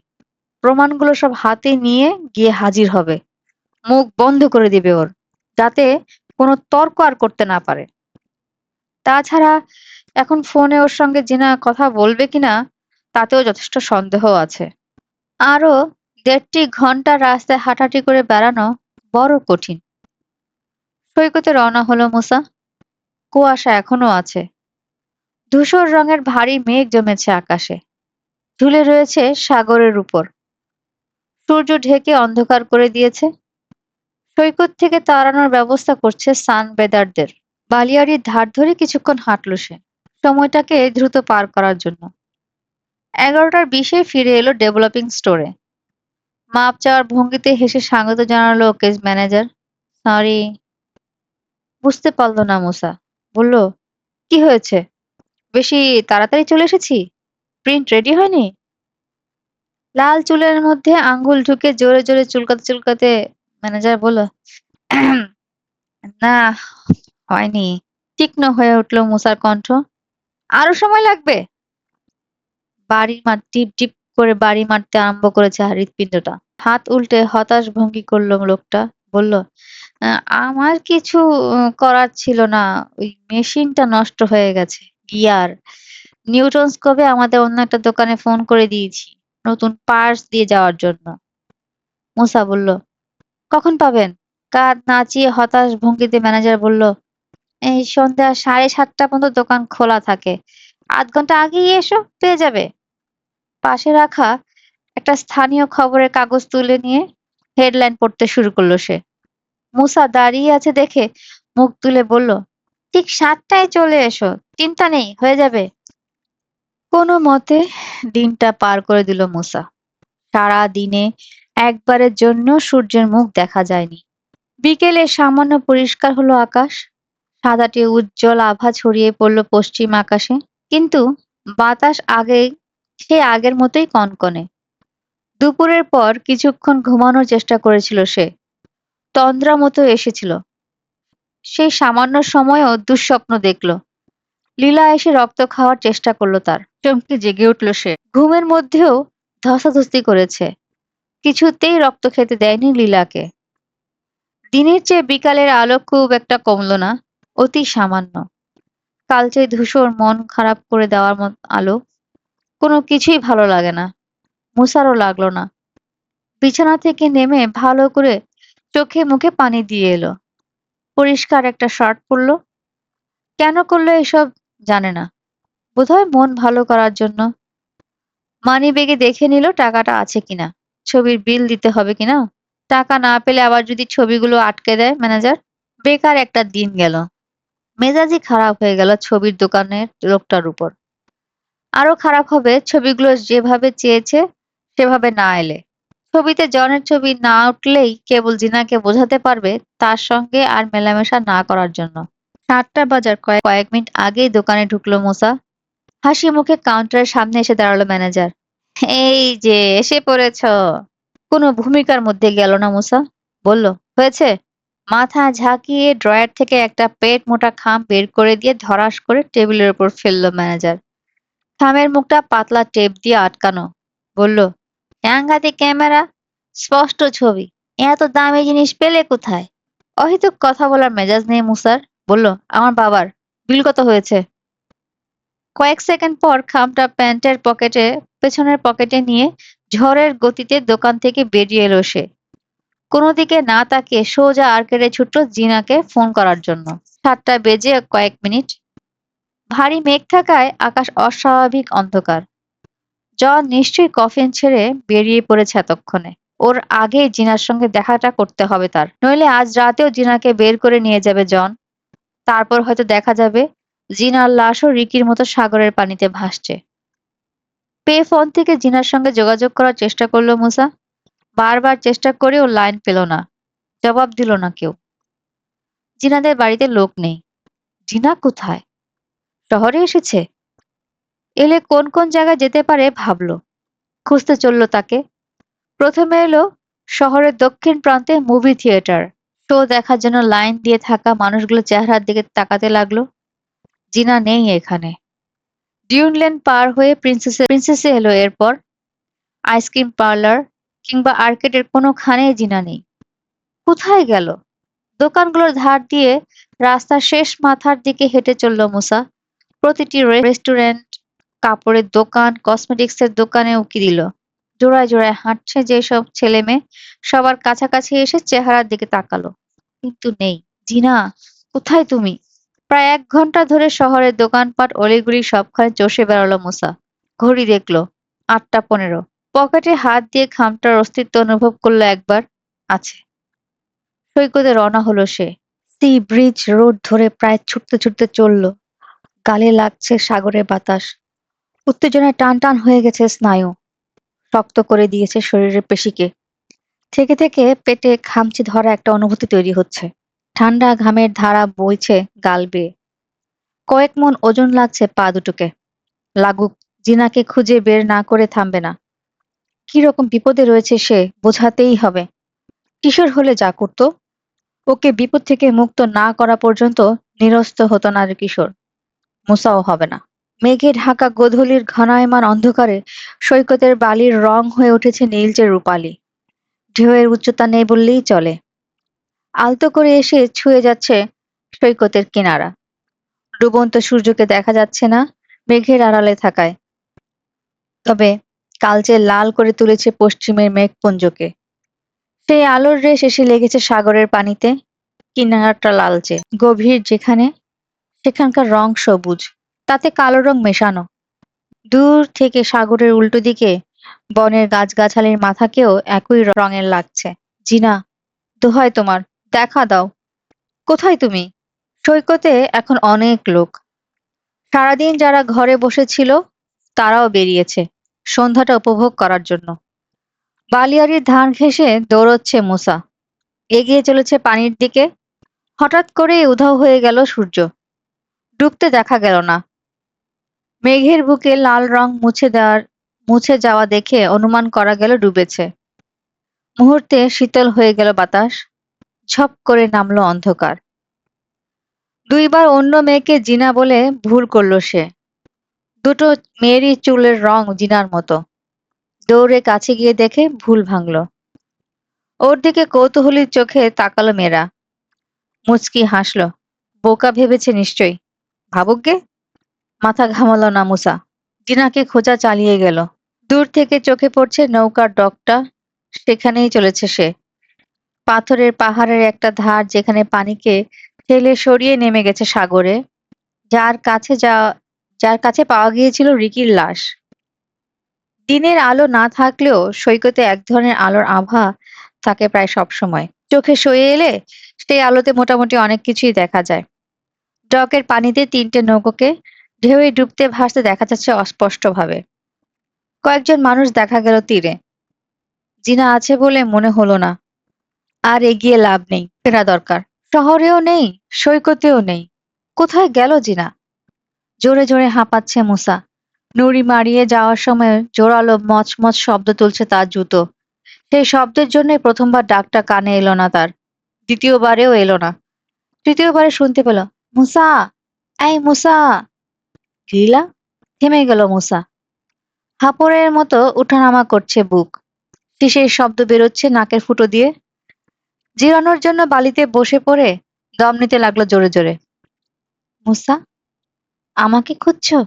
প্রমাণগুলো সব হাতে নিয়ে গিয়ে হাজির হবে। মুখ বন্ধ করে দিবে ওর, যাতে কোনো তর্ক আর করতে না পারে। তাছাড়া এখন ফোনে ওর সঙ্গে জিনা কথা বলবে কিনা তাতেও যথেষ্ট সন্দেহ আছে। আরো 1.5 ঘন্টা রাস্তায় হাঁটাহাঁটি করে বেড়ানো বড় কঠিন। সৈকতে রওনা হলো মুসা। কুয়াশা এখনো আছে। ধূসর রঙের ভারী মেঘ জমেছে আকাশে। ঝুলে রয়েছে সাগরের উপর। সূর্য ঢেকে অন্ধকার করে দিয়েছে। সৈকত থেকে তাড়ানোর ব্যবস্থা করছে সানবেদারদের। বালিয়াড়ির ধার ধরে কিছুক্ষণ হাঁটল সে, সময়টাকে দ্রুত পার করার জন্য। 11:20 ফিরে এলো ডেভেলপিং স্টোরে। মাপ চাওয়ার ভঙ্গিতে হেসে স্বাগত জানালো ওকে ম্যানেজার। সরি। বুঝতে পারলো না মুসা। বলল, কি হয়েছে? বেশি তাড়াতাড়ি চলে এসেছি? প্রিন্ট রেডি হয়নি? লাল চুলের মধ্যে আঙ্গুল ঢুকে জোরে জোরে চুলকাতে চুলকাতে ম্যানেজার বলল, না, হয়নি। তীক্ষ্ণ হয়ে উঠল মুসার কণ্ঠ। আরো সময় লাগবে? টিপ টিপ করে বাড়ি মারতে আরম্ভ করেছে হৃৎপিণ্ডটা। হাত উল্টে হতাশ ভঙ্গি করলো লোকটা। বলল, আমার কিছু করার ছিল না। ওই মেশিনটা নষ্ট হয়ে গেছে। গিয়ার নিউটন স্কোপে আমাদের অন্য একটা দোকানে ফোন করে দিয়েছি নতুন পার্টস দিয়ে যাওয়ার জন্য। মুসা বলল, কখন পাবেন? কাঁধ নাচিয়ে হতাশ ভঙ্গিতে ম্যানেজার বলল, এই সন্ধ্যা 7:30 পর্যন্ত দোকান খোলা থাকে। 0.5 ঘন্টা আগেই এসো, পেয়ে যাবে। পাশে রাখা একটা স্থানীয় খবরের কাগজ তুলে নিয়ে হেডলাইন পড়তে শুরু করলো সে। মুসা দাঁড়িয়ে আছে দেখে মুখ তুলে বলল, ঠিক 7টায় চলে এসো, চিন্তা নেই, হয়ে যাবে। কোনো মতে দিনটা পার করে দিল মুসা। সারা দিনে একবারের জন্য সূর্যের মুখ দেখা যায়নি। বিকেলে সামান্য পরিষ্কার হলো আকাশ। সাদাটে উজ্জ্বল আভা ছড়িয়ে পড়ল পশ্চিম আকাশে। কিন্তু বাতাস আগের মতোই কনকনে। দুপুরের পর কিছুক্ষণ ঘুমানোর চেষ্টা করেছিল সে। তন্দ্রা মতো এসেছিল। সেই সামান্য সময়ও দুঃস্বপ্ন দেখল। লীলা এসে রক্ত খাওয়ার চেষ্টা করলো তার। চমকে জেগে উঠল সে। ঘুমের মধ্যেও ধস্তাধস্তি করেছে। কিছুতেই রক্ত খেতে দেয়নি লীলাকে। দিনের চেয়ে বিকালের আলো খুব একটা কমল না, অতি সামান্য। কালচে ধূসর মন খারাপ করে দেওয়ার মত আলো। কোনো কিছুই ভালো লাগে না। মুসারও লাগলো না। বিছানা থেকে নেমে ভালো করে চোখে মুখে পানি দিয়ে এলো। পরিষ্কার একটা শার্ট পরলো। কেন করলো এসব জানে না। বোধহয় মন ভালো করার জন্য। মানিব্যাগে দেখে নিল টাকাটা আছে কিনা, ছবির বিল দিতে হবে কিনা। টাকা না পেলে আবার যদি ছবিগুলো আটকে দেয় ম্যানেজার। বেকার একটা দিন গেল। মেজাজই খারাপ হয়ে গেল ছবির দোকানের লোকটার উপর। আরো খারাপ হবে ছবিগুলো যেভাবে চেয়েছে সেভাবে না এলে। ছবিতে জনের ছবি না উঠলেই কেবল জিনাকে বোঝাতে পারবে তার সঙ্গে আর মেলামেশা না করার জন্য। 7টা বাজার কয়েক মিনিট আগেই দোকানে ঢুকলো মোসা। হাসি মুখে কাউন্টারের সামনে এসে দাঁড়ালো ম্যানেজার। এই যে এসে পড়েছ। কোনো ভূমিকার মধ্যে গেল না মুসা। বলল, হয়েছে? মাথা ঝাঁকিয়ে ড্রয়ার থেকে একটা পেট মোটা খাম বের করে দিয়ে ধড়াস করে টেবিলের উপর ফেললো ম্যানেজার। খামের মুখটা পাতলা টেপ দিয়ে আটকানো। বলল, সাংঘাতিক ক্যামেরা, স্পষ্ট ছবি। এত দামি জিনিস পেলে কোথায়? অহেতুক কথা বলার মেজাজ নেই মুসার। বলল, আমার বাবার। বিল কত হয়েছে? কয়েক সেকেন্ড পর খামটা প্যান্টের পেছনের পকেটে নিয়ে ঝড়ের গতিতে দোকান থেকে বেরিয়ে এলো সে। কোনো দিকে না তাকিয়ে সোজা আর্কেডে ছুটল জিনাকে ফোন করার জন্য। 7টা বেজে কয়েক মিনিট। ভারী মেঘ থাকায় আকাশ অস্বাভাবিক অন্ধকার। জন নিশ্চয়ই কফিন ছেড়ে বেরিয়ে পড়েছে এতক্ষণে। ওর আগেই জিনার সঙ্গে দেখাটা করতে হবে তার, নইলে আজ রাতেও জিনাকে বের করে নিয়ে যাবে জন। তারপর হয়তো দেখা যাবে জিনার লাশও রিকির মতো সাগরের পানিতে ভাসছে। পে ফোন থেকে জিনার সঙ্গে যোগাযোগ করার চেষ্টা করলো মুসা। বারবার চেষ্টা করেও লাইন পেল না। জবাব দিল না কেউ। জিনাদের বাড়িতে লোক নেই। জিনা কোথায়? শহরে এসেছে? এলে কোন কোন জায়গায় যেতে পারে ভাবলো। খুঁজতে চলল তাকে। প্রথমে এলো শহরের দক্ষিণ প্রান্তে মুভি থিয়েটার। শো দেখার জন্য লাইন দিয়ে থাকা মানুষগুলো চেহারার দিকে তাকাতে লাগলো। জিনা নেই এখানে। ডিউন লেন পার হয়ে প্রিন্সেসে এলো এরপর। আইসক্রিম পার্লার কিংবা আর্কেডের কোনোখানেই জিনা নেই। কোথায় গেল? দোকানগুলোর ধার দিয়ে রাস্তার শেষ মাথার দিকে হেঁটে চলল মুসা। প্রতিটি রেস্টুরেন্ট, কাপড়ের দোকান, কসমেটিক্সের দোকানে উকি দিল। জোড়ায় জোড়ায় হাঁটছে যেসব ছেলে মেয়ে, সবার কাছাকাছি এসে চেহারার দিকে তাকালো। কিন্তু নেই। জিনা, কোথায় তুমি? প্রায় 1 ঘন্টা ধরে শহরের দোকানপাট অলিগলি সবখানে চষে বেড়ালো মুসা। ঘড়ি দেখলো 8টা 15। পকেটে হাত দিয়ে খামটার অস্তিত্ব অনুভব করলো একবার। আছে। সৈকতে রওনা হলো সে। সি ব্রিজ রোড ধরে প্রায় ছুটতে ছুটতে চলল। গালে লাগছে সাগরের বাতাস। উত্তেজনায় টান টান হয়ে গেছে স্নায়ু। শক্ত করে দিয়েছে শরীরের পেশিকে। থেকে থেকে পেটে খামচি ধরা একটা অনুভূতি তৈরি হচ্ছে। ঠান্ডা ঘামের ধারা বইছে গাল বেয়ে। কয়েক মণ ওজন লাগছে পা দুটোকে। লাগুক, জিনাকে খুঁজে বের না করে থামবে না। কিরকম বিপদে রয়েছে সে বোঝাতেই হবে। কিশোর হলে যা করত, ওকে বিপদ থেকে মুক্ত না করা পর্যন্ত নিরস্ত হতো না রে কিশোর। মুসাও হবে না। মেঘে ঢাকা গোধূলির ঘনায়মান অন্ধকারে সৈকতের বালির রং হয়ে উঠেছে নীলচে রূপালি। ঢেউয়ের উচ্চতা নেই বললেই চলে। আলতো করে এসে ছুঁয়ে যাচ্ছে সৈকতের কিনারা। ডুবন্ত সূর্যকে দেখা যাচ্ছে না মেঘের আড়ালে থাকায়। তবে কালচে লাল করে তুলেছে পশ্চিমের মেঘপুঞ্জকে। সেই আলোর রেশ এসে লেগেছে সাগরের পানিতে। কিনারাটা লালচে গভীর যেখানে, সেখানকার রং সবুজ, তাতে কালো রং মেশানো। দূর থেকে সাগরের উল্টো দিকে বনের গাছগাছালির মাথাকেও একই রঙের লাগছে। জিনা, দোহাই তোমার, দেখা দাও। কোথায় তুমি? সৈকতে এখন অনেক লোক। সারাদিন যারা ঘরে বসেছিল তারাও বেরিয়েছে সন্ধ্যাটা উপভোগ করার জন্য। বালিয়াড়ির ধান ঘেঁষে দৌড়চ্ছে মুসা। এগিয়ে চলেছে পানির দিকে। হঠাৎ করেই উধাও হয়ে গেল সূর্য। ডুবতে দেখা গেল না। মেঘের বুকে লাল রং মুছে যাওয়া দেখে অনুমান করা গেল ডুবেছে। মুহূর্তে শীতল হয়ে গেল বাতাস। ঝপ করে নামলো অন্ধকার। 2বার অন্য মেয়েকে জিনা বলে ভুল করলো সে। দুটো মেয়েরই চুলের রং জিনার মতো। দৌড়ে কাছে গিয়ে দেখে ভুল ভাঙল। ওর দিকে কৌতূহলীর চোখে তাকালো মেয়েরা। মুচকি হাসলো। বোকা ভেবেছে নিশ্চয়ই। ভাবুক গে। মাথা ঘামালো না মুসা। জিনাকে খোঁজা চালিয়ে গেল। দূর থেকে চোখে পড়ছে নৌকার ডকটা। সেখানেই চলেছে সে। পাথরের পাহাড়ের একটা ধার যেখানে পানিকে ঠেলে সরিয়ে নেমে গেছে সাগরে। যার কাছে যা যার কাছে পাওয়া গিয়েছিল রিকির লাশ। দিনের আলো না থাকলেও সৈকতে এক ধরনের আলোর আভা থাকে প্রায় সবসময়। চোখে সয়ে এলে সেই আলোতে মোটামুটি অনেক কিছুই দেখা যায়। ডকের পানিতে তিনটে নৌকোকে ঢেউয়ে ডুবতে ভাসতে দেখা যাচ্ছে অস্পষ্টভাবে। কয়েকজন মানুষ দেখা গেল তীরে। জিনা আছে বলে মনে হলো না। আর এগিয়ে লাভ নেই, ফেরা দরকার। শহরেও নেই, সৈকতেও নেই। কোথায় গেল জিনা? জোরে জোরে হাঁপাচ্ছে মুসা। নুড়ি মারিয়ে যাওয়ার সময় জোরালো মচমচ শব্দ তুলছে তার জুতো। সেই শব্দের জন্যই প্রথমবার ডাকটা কানে এলো না তার। দ্বিতীয়বারেও এলো না। তৃতীয়বারে শুনতে পেল, মুসা, এই মুসা। লীলা? থেমে গেল মুসা। হাঁপড়ের মতো উঠানামা করছে বুক। শিশির শব্দ বেরোচ্ছে নাকের ফুটো দিয়ে। জিরানোর জন্য বালিতে বসে পড়ে দম নিতে লাগলো জোরে জোরে। মুসা, আমাকে খুঁজছো?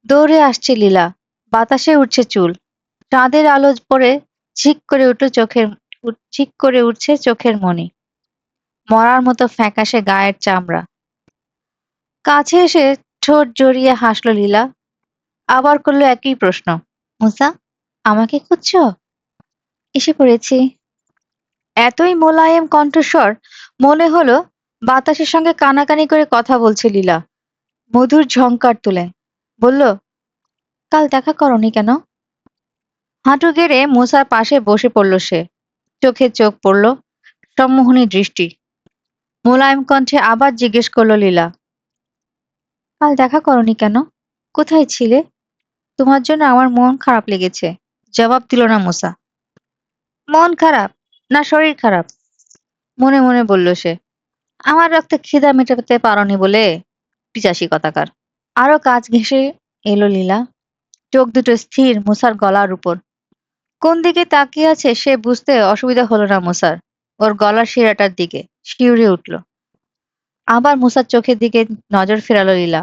দৌড়ে আসছে লীলা। বাতাসে উঠছে চুল। চাঁদের আলো পড়ে ঝিক করে উঠছে চোখের মণি। মরার মতো ফ্যাকাশে গায়ের চামড়া। কাছে এসে ঠোঁট জড়িয়ে হাসল লীলা। আবার করলো একই প্রশ্ন। মুসা, আমাকে খুঁজছো? এসে পড়েছি। এতই মোলায়েম কণ্ঠস্বর, মনে হলো বাতাসের সঙ্গে কানাকানি করে কথা বলছে লীলা। মধুর ঝংকার তুলে বলল, কাল দেখা করনি কেন? হাঁটু গেড়ে মুসার পাশে বসে পড়ল সে। চোখে চোখ পড়ল, সম্মোহনী দৃষ্টি। মোলায়েম কণ্ঠে আবার জিজ্ঞেস করল লীলা, কাল দেখা করনি কেন? কোথায় ছিলে? তোমার জন্য আমার মন খারাপ লেগেছে। জবাব দিল না মুসা। মন খারাপ? না শরীর খারাপ? মনে মনে বলল সে। আমার রক্তে খিদা মেটাতে পারোনি বলে? পিশাচি কথাকার। আরো কাছ ঘেঁষে এলো লীলা। চোখ দুটো স্থির মুসার গলার উপর। কোন দিকে তাকিয়ে আছে সে বুঝতে অসুবিধা হলো না মুসার। ওর গলার শিরাটার দিকে শিউরে উঠল। আবার মুসার চোখের দিকে নজর ফেরালো লীলা।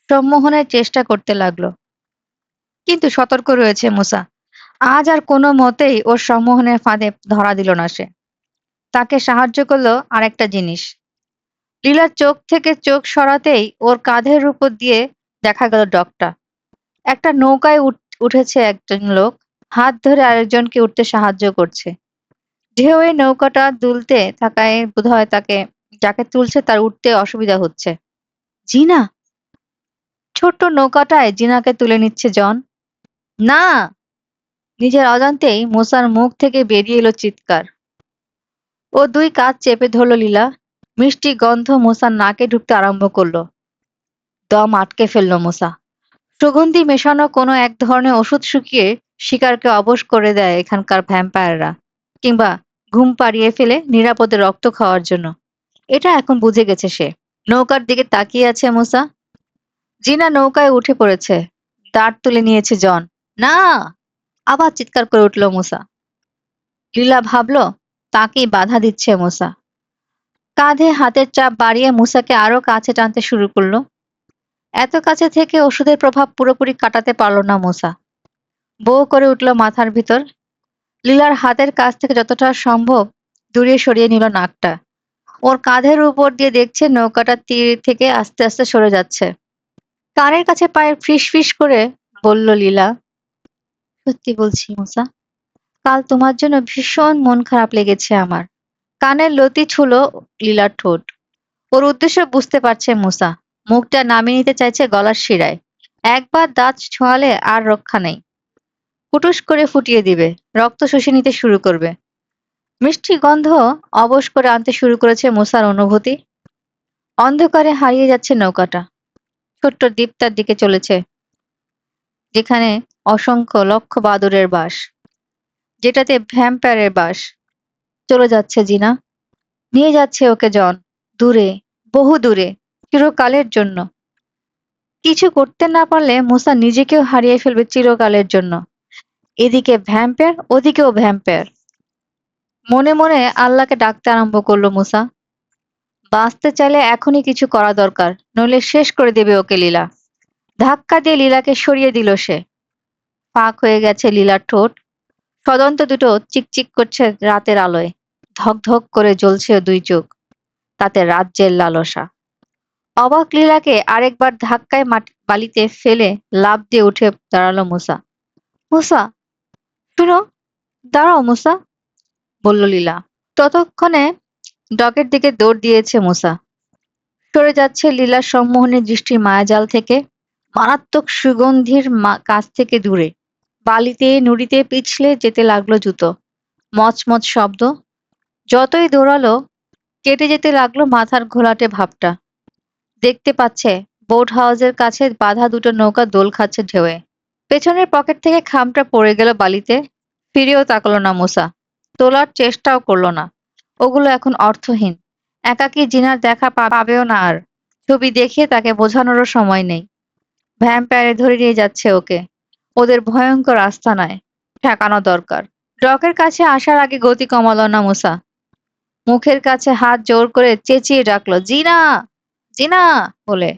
সম্মোহনের চেষ্টা করতে লাগলো। কিন্তু সতর্ক রয়েছে মুসা। আজ আর কোনো মতেই ওর সম্মোহনের ফাঁদে ধরা দিল না সে। তাকে সাহায্য করলো আরেকটা জিনিস। লীলার চোখ থেকে চোখ সরাতেই ওর কাঁধের উপর দিয়ে দেখা গেল ডগটা। একটা নৌকায় উঠেছে একজন লোক। হাত ধরে আরেকজনকে উঠতে সাহায্য করছে। ঢেউয়ে নৌকাটা দুলতে থাকায় বোধহয় যাকে তুলছে তার উঠতে অসুবিধা হচ্ছে। জিনা! ছোট্ট নৌকাটায় জিনাকে তুলে নিচ্ছে জন। না! নিজের অজান্তেই মুসার মুখ থেকে বেরিয়ে এলো চিৎকার। ও দুই কাঁধ চেপে ধরল লীলা। মিষ্টি গন্ধ মুসার নাকে ঢুকতে আরম্ভ করলো। দম আটকে ফেলল মুসা। সুগন্ধি মেশানো কোনো এক ধরনের ওষুধ শুকিয়ে শিকারকে অবশ করে দেয় এখানকার ভ্যাম্পায়াররা, কিংবা ঘুম পাড়িয়ে ফেলে নিরাপদে রক্ত খাওয়ার জন্য। এটা এখন বুঝে গেছে সে। নৌকার দিকে তাকিয়ে আছে মুসা। জিনা নৌকায় উঠে পড়েছে। দাঁড় তুলে নিয়েছে জন। না! আবার চিৎকার করে উঠল মুসা। লীলা ভাবল তাকেই বাধা দিচ্ছে মুসা। কাঁধে হাতের চাপ বাড়িয়ে মুসাকে আরো কাছে টানতে শুরু করলো। এত কাছে থেকে ওষুধের প্রভাব পুরোপুরি কাটাতে পারল না মুসা। বৌ করে উঠল মাথার ভিতর। লীলার হাতের কাছ থেকে যতটা সম্ভব দূরে সরিয়ে নিল নাকটা। ওর কাঁধের উপর দিয়ে দেখছে নৌকাটা তীর থেকে আস্তে আস্তে সরে যাচ্ছে। কানের কাছে পায়ের ফিস ফিস করে বলল লীলা, সত্যি বলছি মুসা, কাল তোমার জন্য ভীষণ মন খারাপ লেগেছে আমার। কানের লতি ছুঁলো লীলার ঠোঁট। ওর উদ্দেশ্য বুঝতে পারছে মুসা। মুখটা নামিয়ে নিতে চাইছে গলার শিরায়। একবার দাঁত ছোঁয়ালে আর রক্ষা নেই। কুটুস করে ফুটিয়ে দিবে। রক্ত শুষে নিতে শুরু করবে। মিষ্টি গন্ধ অবশ করে আনতে শুরু করেছে মুসার অনুভূতি। অন্ধকারে হারিয়ে যাচ্ছে নৌকাটা। ছোট্ট দ্বীপটার দিকে চলেছে, যেখানে অসংখ্য লক্ষ বাদুড়ের বাস, যেটাতে ভ্যাম্পায়ারের বাস। চলে যাচ্ছে জিনা। নিয়ে যাচ্ছে ওকে জন। দূরে, বহু দূরে, চিরকালের জন্য। কিছু করতে না পারলে মুসা নিজেকেও হারিয়ে ফেলবে চিরকালের জন্য। এদিকে ভ্যাম্পায়ার, ওদিকেও ভ্যাম্পায়ার। মনে মনে আল্লাহকে ডাকতে আরম্ভ করলো মুসা। বাঁচতে চাইলে এখনই কিছু করা দরকার, নইলে শেষ করে দেবে ওকে লীলা। ধাক্কা দিয়ে লীলাকে সরিয়ে দিল সে। ফাঁক হয়ে গেছে লীলার ঠোঁট। সদন্ত দুটো চিকচিক করছে রাতের আলোয়। ধক ধক করে জ্বলছে দুই চোখ, তাতে রাজ্যের লালসা। অবাক লীলাকে আরেকবার ধাক্কায় বালিতে ফেলে লাফ দিয়ে উঠে দাঁড়ালো মুসা। মুসা, শুনো, দাঁড়াও মুসা, বলল লীলা। ততক্ষণে ডকের দিকে দৌড় দিয়েছে মুসা। সরে যাচ্ছে লীলার সম্মোহনী দৃষ্টির মায়াজাল থেকে, মারাত্মক সুগন্ধির কাছ থেকে দূরে। বালিতে নুড়িতে পিছলে যেতে লাগলো জুতো। মচমচ শব্দ। যতই দৌড়ালো কেটে যেতে লাগলো মাথার ঘোলাটে ভাবটা। দেখতে পাচ্ছে বোট হাউসের কাছে বাঁধা দুটো নৌকা দোল খাচ্ছে ঢেউয়ে। পেছনের পকেট থেকে খামটা পড়ে গেল বালিতে। ফিরেও তাকালো না মুসা। তোলার চেষ্টাও করলো না। ওগুলো এখন অর্থহীন। একাকী জিনার দেখা পাবেও না আর। ছবি দেখিয়ে তাকে বোঝানোরও সময় নেই। ভ্যাম্পায়ারে ধরে নিয়ে যাচ্ছে ওকে। ওদের ভয়ঙ্কর আস্তানায় ঠেকানো দরকার। ডকের কাছে আসার আগে গতি কমালো না মুসা। মুখের কাছে হাত জোর করে চেঁচিয়ে ডাকলো, জিনা, জিনা বলে।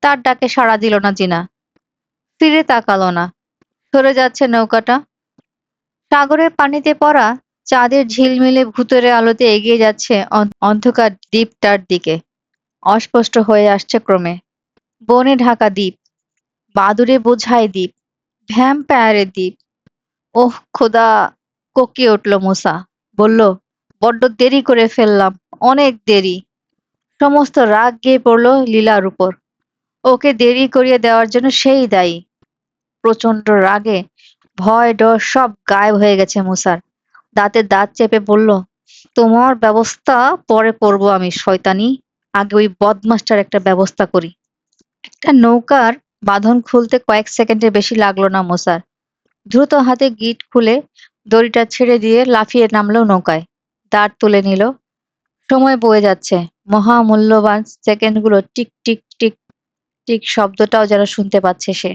তার ডাকে সাড়া দিল না জিনা। ফিরে তাকালো না। সরে যাচ্ছে নৌকাটা। সাগরের পানিতে পড়া চাঁদের ঝিলমিলে ভুতুড়ে আলোতে এগিয়ে যাচ্ছে অন্ধকার দ্বীপটার দিকে। অস্পষ্ট হয়ে আসছে ক্রমে। বনে ঢাকা দ্বীপ, বাদুড়ে বোঝাই দ্বীপ, ভ্যাম্পায়ারের দ্বীপ। ওহ খোদা! কোকিয়ে উঠল মুসা। বলল, বড্ড দেরি করে ফেললাম, অনেক দেরি। সমস্ত রাগ গিয়ে পড়ল লীলার উপর। ওকে দেরি করিয়ে দেওয়ার জন্য সেই দায়ী। প্রচন্ড রাগে ভয় ডর সব গায়েব হয়ে গেছে মুসার। দাঁতে দাঁত চেপে বলল, তোমার ব্যবস্থা পরে করবো আমি শয়তানি। আগে ওই বদমাসটার একটা ব্যবস্থা করি। একটা নৌকার বাঁধন খুলতে কয়েক সেকেন্ডের বেশি লাগলো না মুসার। দ্রুত হাতে গিট খুলে দড়িটা ছেড়ে দিয়ে লাফিয়ে নামলো নৌকায়। দাঁড় তুলে নিল। সময় বয়ে যাচ্ছে। মহামূল্যবান সেকেন্ডগুলো টিক টিক টিক টিক শব্দটাও যেন শুনতে পাচ্ছে সে।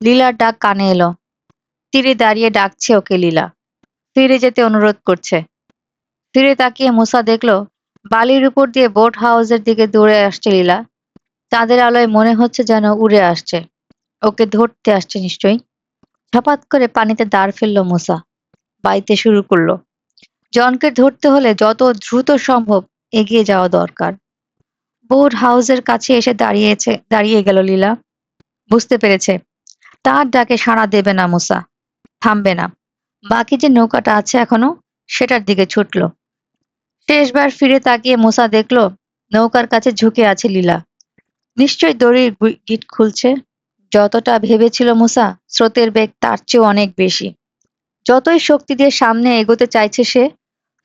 লীলার ডাক কানে এলো। তীরে দাঁড়িয়ে ডাকছে ওকে লীলা। ফিরে যেতে অনুরোধ করছে। ফিরে তাকিয়ে মুসা দেখলো বালির উপর দিয়ে বোট হাউসের দিকে দৌড়ে আসছে লীলা। চাঁদের আলোয় মনে হচ্ছে যেন উড়ে আসছে। ওকে ধরতে আসছে নিশ্চয়ই। ঝপাত করে পানিতে দাঁড় ফেললো মুসা। বাইতে শুরু করলো। জনকে ধরতে হলে যত দ্রুত সম্ভব এগিয়ে যাওয়া দরকার। বোট হাউসের কাছে এসে দাঁড়িয়ে গেল লীলা। বুঝতে পেরেছে তার ডাকে সাড়া দেবে না মুসা। থামবে না। বাকি যে নৌকাটা আছে এখনো, সেটার দিকে ছুটলো। শেষবার ফিরে তাকিয়ে মুসা দেখলো নৌকার কাছে ঝুঁকে আছে লীলা। নিশ্চয়ই দড়ির গিঁট খুলছে। যতটা ভেবেছিল মুসা, স্রোতের বেগ তার চেয়েও অনেক বেশি। যতই শক্তি দিয়ে সামনে এগোতে চাইছে সে,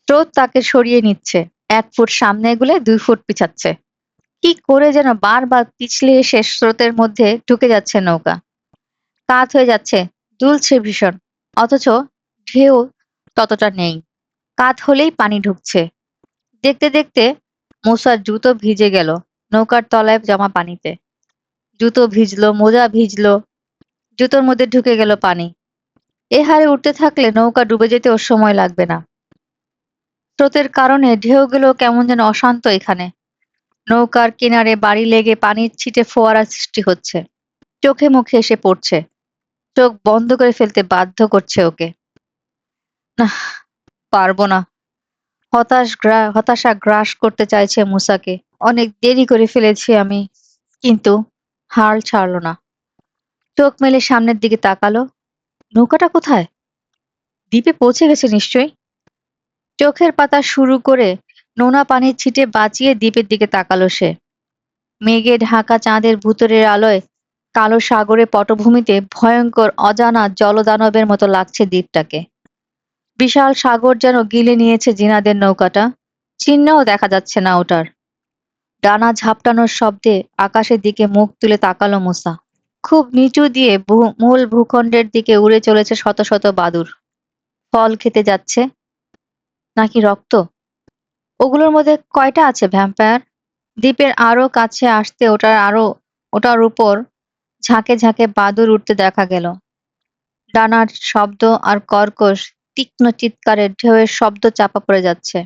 স্রোত তাকে সরিয়ে নিচ্ছে। 1 ফুট সামনে এগুলে 2 ফুট পিছাচ্ছে। কি করে যেন বারবার পিছলে এসে স্রোতের মধ্যে ঢুকে যাচ্ছে নৌকা। কাত হয়ে যাচ্ছে, দুলছে ভীষণ। অথচ ঢেউ ততটা নেই। কাত হলেই পানি ঢুকছে। দেখতে দেখতে মুসার জুতো ভিজে গেল নৌকার তলায় জমা পানিতে। জুতো ভিজলো, মোজা ভিজলো, জুতোর মধ্যে ঢুকে গেল পানি। এ হারে উঠতে থাকলে নৌকা ডুবে যেতেও সময় লাগবে না। স্রোতের কারণে ঢেউগুলো কেমন যেন অশান্ত এখানে। নৌকার কিনারে বাড়ি লেগে পানির ছিটে ফোয়ারা সৃষ্টি হচ্ছে। চোখে মুখে এসে পড়ছে। চোখ বন্ধ করে ফেলতে বাধ্য করছে ওকে। না, পারবো না। হতাশা গ্রাস করতে চাইছে মুসাকে। অনেক দেরি করে ফেলেছি আমি। কিন্তু হাল ছাড়লো না। চোখ মেলে সামনের দিকে তাকালো। নৌকাটা কোথায়? দ্বীপে পৌঁছে গেছে নিশ্চয়ই। চোখের পাতা শুরু করে নোনা পানির ছিটে বাঁচিয়ে দ্বীপের দিকে তাকালো সে। মেঘে ঢাকা চাঁদের ভুতুড়ের আলোয় কালো সাগরের পটভূমিতে ভয়ঙ্কর অজানা জলদানবের মতো লাগছে দ্বীপটাকে। বিশাল সাগর যেন গিলে নিয়েছে জিনাদের নৌকাটা। চিহ্নও দেখা যাচ্ছে না ওটার। ডানা ঝাপটানোর শব্দে আকাশের দিকে মুখ তুলে তাকালো মুসা। খুব নিচু দিয়ে মূল ভূখণ্ডের দিকে উড়ে চলেছে শত শত বাদুড়। ফল খেতে যাচ্ছে। নাকি রক্ত? ওগুলোর মধ্যে কয়টা আছে ভ্যাম্পায়ার? দ্বীপের আরো কাছে আসতে ওটার উপর ঝাঁকে ঝাঁকে বাদুড় উঠতে দেখা গেল। ডানার শব্দ আর কর্কশ তীক্ষ্ণ চিৎকারে ঢেউয়ের শব্দ চাপা পড়ে যাচ্ছে।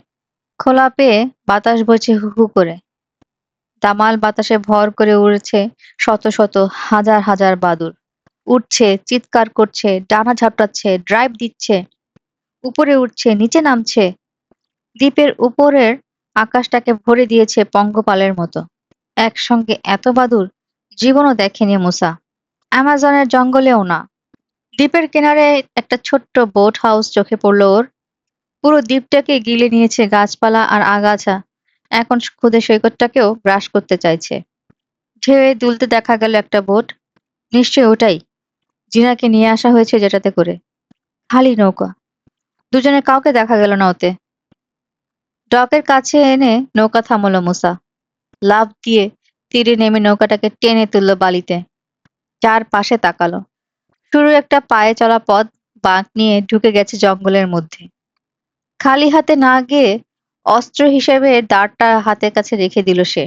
খোলা পেয়ে বাতাস বইছে হু হু করে। দামাল বাতাসে ভর করে উড়ছে শত শত হাজার হাজার বাদুড়। উঠছে, চিৎকার করছে, ডানা ঝাপটাচ্ছে, ড্রাইভ দিচ্ছে, উপরে উঠছে, নিচে নামছে। দ্বীপের উপরের আকাশটাকে ভরে দিয়েছে পঙ্গপালের মতো। একসঙ্গে এত বাদুড় জীবনও দেখেনি মুসা। অ্যামাজনের জঙ্গলেও না। দ্বীপের কিনারে একটা ছোট্ট বোট হাউস চোখে পড়ল ওর। পুরো দ্বীপটাকে গিলে নিয়েছে গাছপালা আর আগাছা। এখন ক্ষুদে সৈকতটাকেও গ্রাস করতে চাইছে। ঢেউয়ে দুলতে দেখা গেল একটা বোট। নিশ্চয়ই ওটাই। জিনাকে নিয়ে আসা হয়েছে যেটাতে করে। খালি নৌকা। দুজনে কাউকে দেখা গেল না ওতে। ডকের কাছে এনে নৌকা থামালো মুসা। লাফ দিয়ে তীরে নেমে নৌকাটাকে টেনে তুলল বালিতে। চারপাশে তাকালো। শুরু একটা পায়ে চলা পথ বাঁক নিয়ে ঢুকে গেছে জঙ্গলের মধ্যে। খালি হাতে না গিয়ে অস্ত্র হিসেবে দাঁড়টা হাতের কাছে রেখে দিল সে।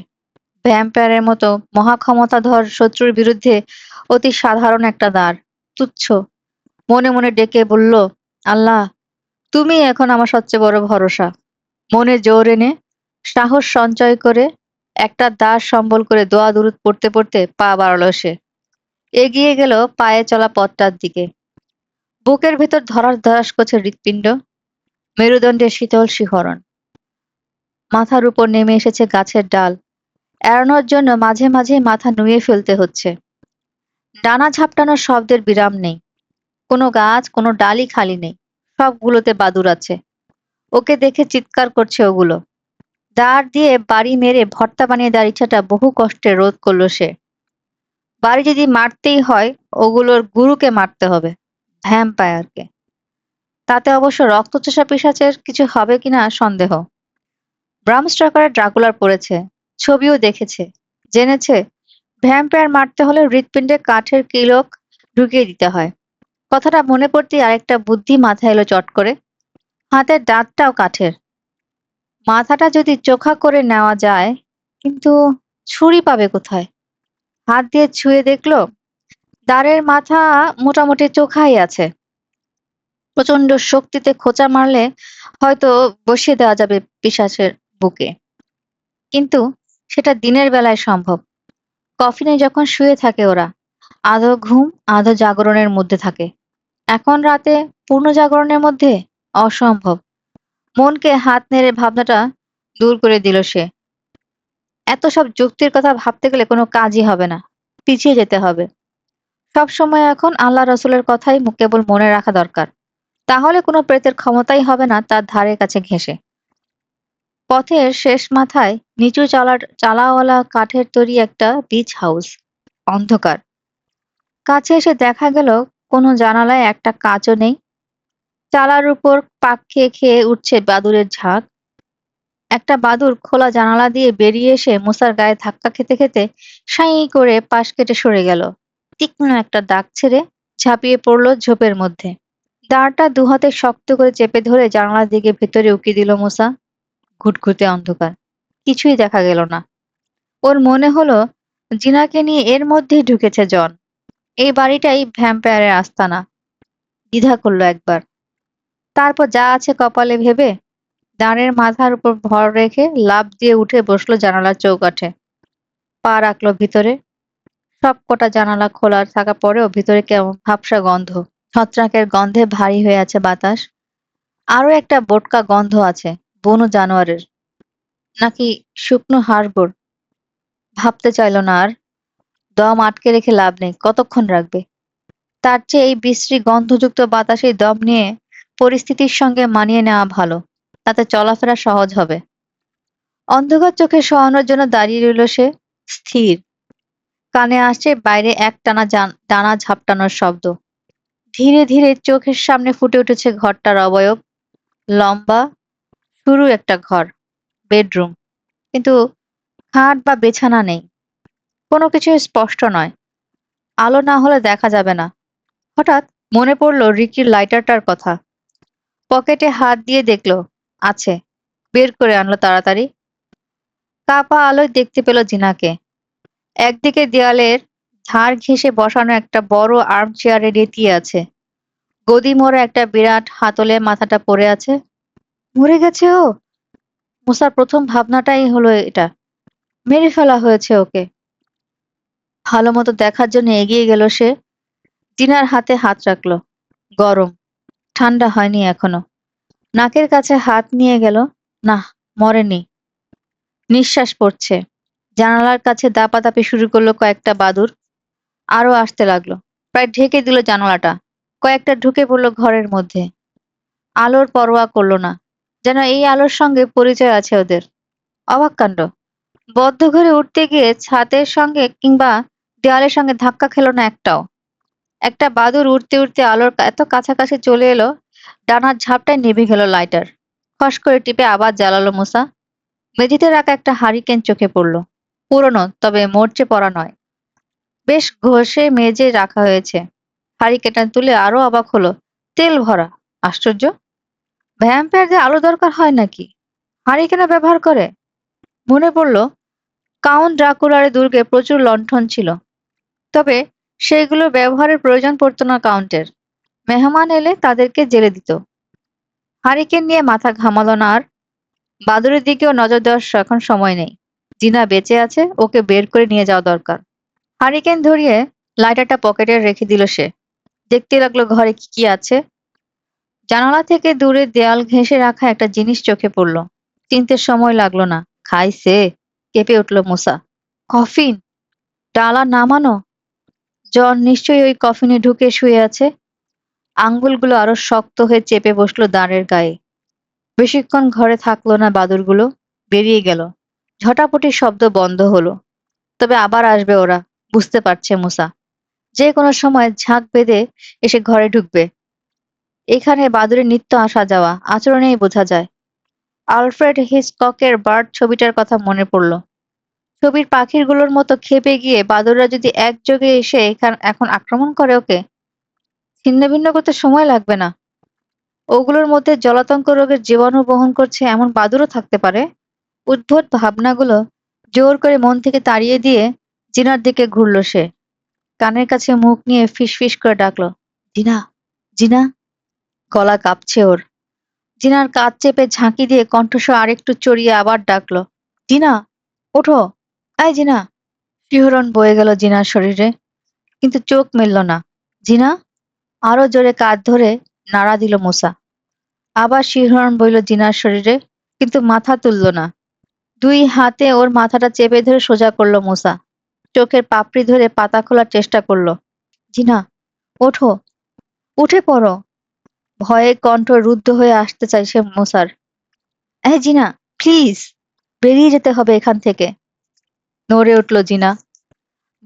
ভ্যাম্পায়ারের মতো মহাক্ষমতাধর শত্রুর বিরুদ্ধে অতি সাধারণ একটা দাঁড়। তুচ্ছ। মনে মনে ডেকে বলল, আল্লাহ, তুমি এখন আমার সবচেয়ে বড় ভরসা। মনে জোর এনে সাহস সঞ্চয় করে একটা দাঁড় সম্বল করে দোয়া দুরুদ পড়তে পড়তে পা বাড়ালো সে। এগিয়ে গেল পায়ে চলা পথটার দিকে। বুকের ভেতর ধরাস ধরাস করছে হৃৎপিণ্ড। মেরুদণ্ডের শীতল শিহরণ। মাথার উপর নেমে এসেছে গাছের ডাল। এড়ানোর জন্য মাঝে মাঝে মাথা নুয়ে ফেলতে হচ্ছে। ডানা ঝাপটানোর শব্দের বিরাম নেই। কোনো গাছ, কোনো ডালই খালি নেই। সবগুলোতে বাদুড় আছে। ওকে দেখে চিৎকার করছে ওগুলো। দাঁড় দিয়ে বাড়ি মেরে ভর্তা বানিয়ে দেওয়ার ইচ্ছাটা বহু কষ্টে রোধ করল সে। বাড়ি যদি মারতেই হয়, ওগুলোর গুরুকে মারতে হবে, ভ্যাম্পায়ারকে। তাতে অবশ্য রক্তচোষা পিশাচের কিছু হবে কিনা সন্দেহ। ব্রাম স্টকারের ড্রাকুলার পড়েছে, ছবিও দেখেছে, জেনেছে ভ্যাম্পায়ার মারতে হলে হৃৎপিণ্ডে কাঠের কিলক ঢুকিয়ে দিতে হয়। কথাটা মনে পড়তেই আরেকটা বুদ্ধি মাথায় এলো চট করে। হাতের দাঁতটাও কাঠের। মাথাটা যদি চোখা করে নেওয়া যায়, কিন্তু ছুরি পাবে কোথায়? হাত দিয়ে ছুঁয়ে দেখলো দাঁড়ের মাথা মোটামুটি চোখাই আছে। প্রচন্ড শক্তিতে খোঁচা মারলে হয়তো বসিয়ে দেওয়া যাবে পিশাচের বুকে। কিন্তু সেটা দিনের বেলায় সম্ভব। কফিনে যখন শুয়ে থাকে ওরা, আধো ঘুম আধো জাগরণের মধ্যে থাকে। এখন রাতে পূর্ণ জাগরণের মধ্যে অসম্ভব। মনকে হাত নেড়ে ভাবনাটা দূর করে দিল সে। এত সব যুক্তির কথা ভাবতে গেলে কোনো কাজই হবে না। পিছিয়ে যেতে হবে। সব সময় এখন আল্লাহ রসুলের কথাই কেবল মনে রাখা দরকার। তাহলে কোনো প্রেতের ক্ষমতাই হবে না তার ধারে কাছে ঘেঁষে। পথের শেষ মাথায় নিচু চালাওয়ালা কাঠের তৈরি একটা বিচ হাউস। অন্ধকার। কাছে এসে দেখা গেল কোনো জানালায় একটা কাচও নেই। চালার উপর পাক খেয়ে খেয়ে উঠছে বাদুড়ের ঝাঁক। একটা বাদুড় খোলা জানালা দিয়ে বেরিয়ে এসে মুসার গায়ে ধাক্কা খেতে খেতে সাঁই করে পাশ কেটে সরে গেল। তীক্ষ্ণ একটা দাগ ছেড়ে ঝাঁপিয়ে পড়ল ঝোপের মধ্যে। দাঁড়টা দুহাতে শক্ত করে চেপে ধরে জানালার দিকে ভেতরে উকি দিল মুসা। ঘুটঘুটে অন্ধকার। কিছুই দেখা গেল না। ওর মনে হলো জিনাকে নিয়ে এর মধ্যেই ঢুকেছে জন। এই বাড়িটাই ভ্যাম্পায়ারের আস্তানা। দ্বিধা করলো একবার। তারপর যা আছে কপালে ভেবে দাঁড়ের মাথার উপর ভর রেখে লাফ দিয়ে উঠে বসলো জানালার চৌকাঠে। পা রাখলো ভিতরে। সব কটা জানালা খোলা থাকা পরেও ভিতরে কেমন ভাবসা গন্ধ। ছত্রাকের গন্ধে ভারী হয়ে আছে বাতাস। আরো একটা বোটকা গন্ধ আছে, বনো জানোয়ারের। নাকি শুকনো হাড়গোড়। ভাবতে চাইলো না আর। দম আটকে রেখে লাভ নেই, কতক্ষণ রাখবে? তার চেয়ে এই বিশ্রী গন্ধযুক্ত বাতাসে দম নিয়ে পরিস্থিতির সঙ্গে মানিয়ে নেওয়া ভালো। তাতে চলাফেরা সহজ হবে। অন্ধকার চোখে সরানোর জন্য দাঁড়িয়ে রইল সে, স্থির। কানে আসছে বাইরে একটানা ডানা ঝাপটানোর শব্দ। ধীরে ধীরে চোখের সামনে ফুটে উঠেছে ঘরটার অবয়ব। লম্বা, সরু একটা ঘর। বেডরুম। কিন্তু খাট বা বিছানা নেই। কোনো কিছু স্পষ্ট নয়। আলো না হলে দেখা যাবে না। হঠাৎ মনে পড়ল রিকির লাইটারটার কথা। পকেটে হাত দিয়ে দেখলো আছে। বের করে আনলো তাড়াতাড়ি। কাপা আলোয় দেখতে পেল জিনাকে। একদিকে দেয়ালের ধার ঘেঁষে বসানো একটা বড় আর্ম চেয়ারে নেতিয়ে আছে। গদি মোড়া একটা বিরাট হাতলে মাথাটা পড়ে আছে। মরে গেছে ও? মুসার প্রথম ভাবনাটাই হলো এটা। মেরে ফেলা হয়েছে ওকে। ভালো মতো দেখার জন্য এগিয়ে গেল সে। জিনার হাতে হাত রাখলো। গরম, ঠান্ডা হয়নি এখনো। নাকের কাছে হাত নিয়ে গেল। নাহ, মরেনি। নিঃশ্বাস পড়ছে। জানালার কাছে দাপাদাপি শুরু করলো কয়েকটা বাদুড়। আরো আসতে লাগলো। প্রায় ঢেকে দিল জানালাটা। কয়েকটা ঢুকে পড়লো ঘরের মধ্যে। আলোর পরোয়া করলো না। যেন এই আলোর সঙ্গে পরিচয় আছে ওদের। অবাক কাণ্ড। বদ্ধ ঘরে উঠতে গিয়ে ছাদের সঙ্গে কিংবা দেয়ালের সঙ্গে ধাক্কা খেলো না একটাও। একটা বাদুড় উড়তে উড়তে আলোর এত কাছাকাছি চলে এলো, ডানার ঝাপটায় নিভে গেল লাইটার। ফস করে টিপে আবার জ্বালালো মূসা। মেঝেতে রাখা একটা হারিকেন চোখে পড়ল। পুরনো, তবে মরচে পড়া নয়। বেশ ঘষে মেজে রাখা হয়েছে। হারিকেনটা তুলে আরো অবাক হলো। তেল ভরা। আশ্চর্য! ভ্যাম্পায়ারদের আলো দরকার হয় নাকি? হারিকেনও ব্যবহার করে। মনে পড়ল কাউন্ট ড্রাকুলার দুর্গে প্রচুর লণ্ঠন ছিল। তবে সেগুলো ব্যবহারের প্রয়োজন পড়তো না কাউন্টের। মেহমান এলে তাদেরকে জেলে দিত। হারিকেন নিয়ে মাথা ঘামালো না আর। বাদুড়ের দিকেও নজর দেওয়ার এখন সময় নেই। জিনা বেঁচে আছে, ওকে বের করে নিয়ে যাওয়া দরকার। হারিকেন ধরিয়ে লাইটারটা পকেটে রেখে দিল সে। দেখতে লাগলো ঘরে কি কি আছে। জানালা থেকে দূরে দেয়াল ঘেঁষে রাখা একটা জিনিস চোখে পড়ল। চিনতে সময় লাগলো না। খাইছে! কেঁপে উঠল মূসা। কফিন! ডালা নামানো! জন নিশ্চয়ই ওই কফিনে ঢুকে শুয়ে আছে। আঙ্গুলগুলো আরো শক্ত হয়ে চেপে বসলো দাঁড়ের গায়ে। বেশিক্ষণ ঘরে থাকলো না বাদুড়গুলো। বেরিয়ে গেল। ঝটাপটি শব্দ বন্ধ হলো। তবে আবার আসবে ওরা, বুঝতে পারছে মূসা। যে কোনো সময় ঝাঁক বেঁধে এসে ঘরে ঢুকবে। এখানে বাদুড়ের নিত্য আসা যাওয়া, আচরণেই বোঝা যায়। আলফ্রেড হিচককের বার্ড ছবিটার কথা মনে পড়ল। ছবির পাখিগুলোর মতো খেপে গিয়ে বাদুড়রা যদি একযোগে এসে এখন আক্রমণ করে ওকে, ছিন্নভিন্ন করতে সময় লাগবে না। ওগুলোর মধ্যে জলাতঙ্ক রোগের জীবাণু বহন করছে এমন বাদুড়ও থাকতে পারে। উদ্ভট ভাবনাগুলো জোর করে মন থেকে তাড়িয়ে দিয়ে জিনার দিকে ঘুরল সে। কানের কাছে মুখ নিয়ে ফিসফিস করে ডাকলো, জিনা, জিনা। গলা কাঁপছে ওর। জিনার কাঁধ চেপে ঝাঁকি দিয়ে কণ্ঠস্বর আরেকটু চড়িয়ে আবার ডাকলো, জিনা, ওঠো। এই জিনা। শিহরণ বয়ে গেল জিনার শরীরে, কিন্তু চোখ মেলল না। জিনা। আরো জোরে কাঁধ ধরে নাড়া দিল মূসা। আবার শিহরণ বইল জিনার শরীরে, কিন্তু মাথা তুলল না। দুই হাতে ওর মাথাটা চেপে ধরে সোজা করলো মূসা। চোখের পাপড়ি ধরে পাতা খোলার চেষ্টা করলো। জিনা, ওঠো, উঠে পড়ো। ভয়ে কণ্ঠ রুদ্ধ হয়ে আসতে চাইছে মূসার। এই জিনা, প্লিজ, বেরিয়ে যেতে হবে এখান থেকে। নড়ে উঠল জিনা।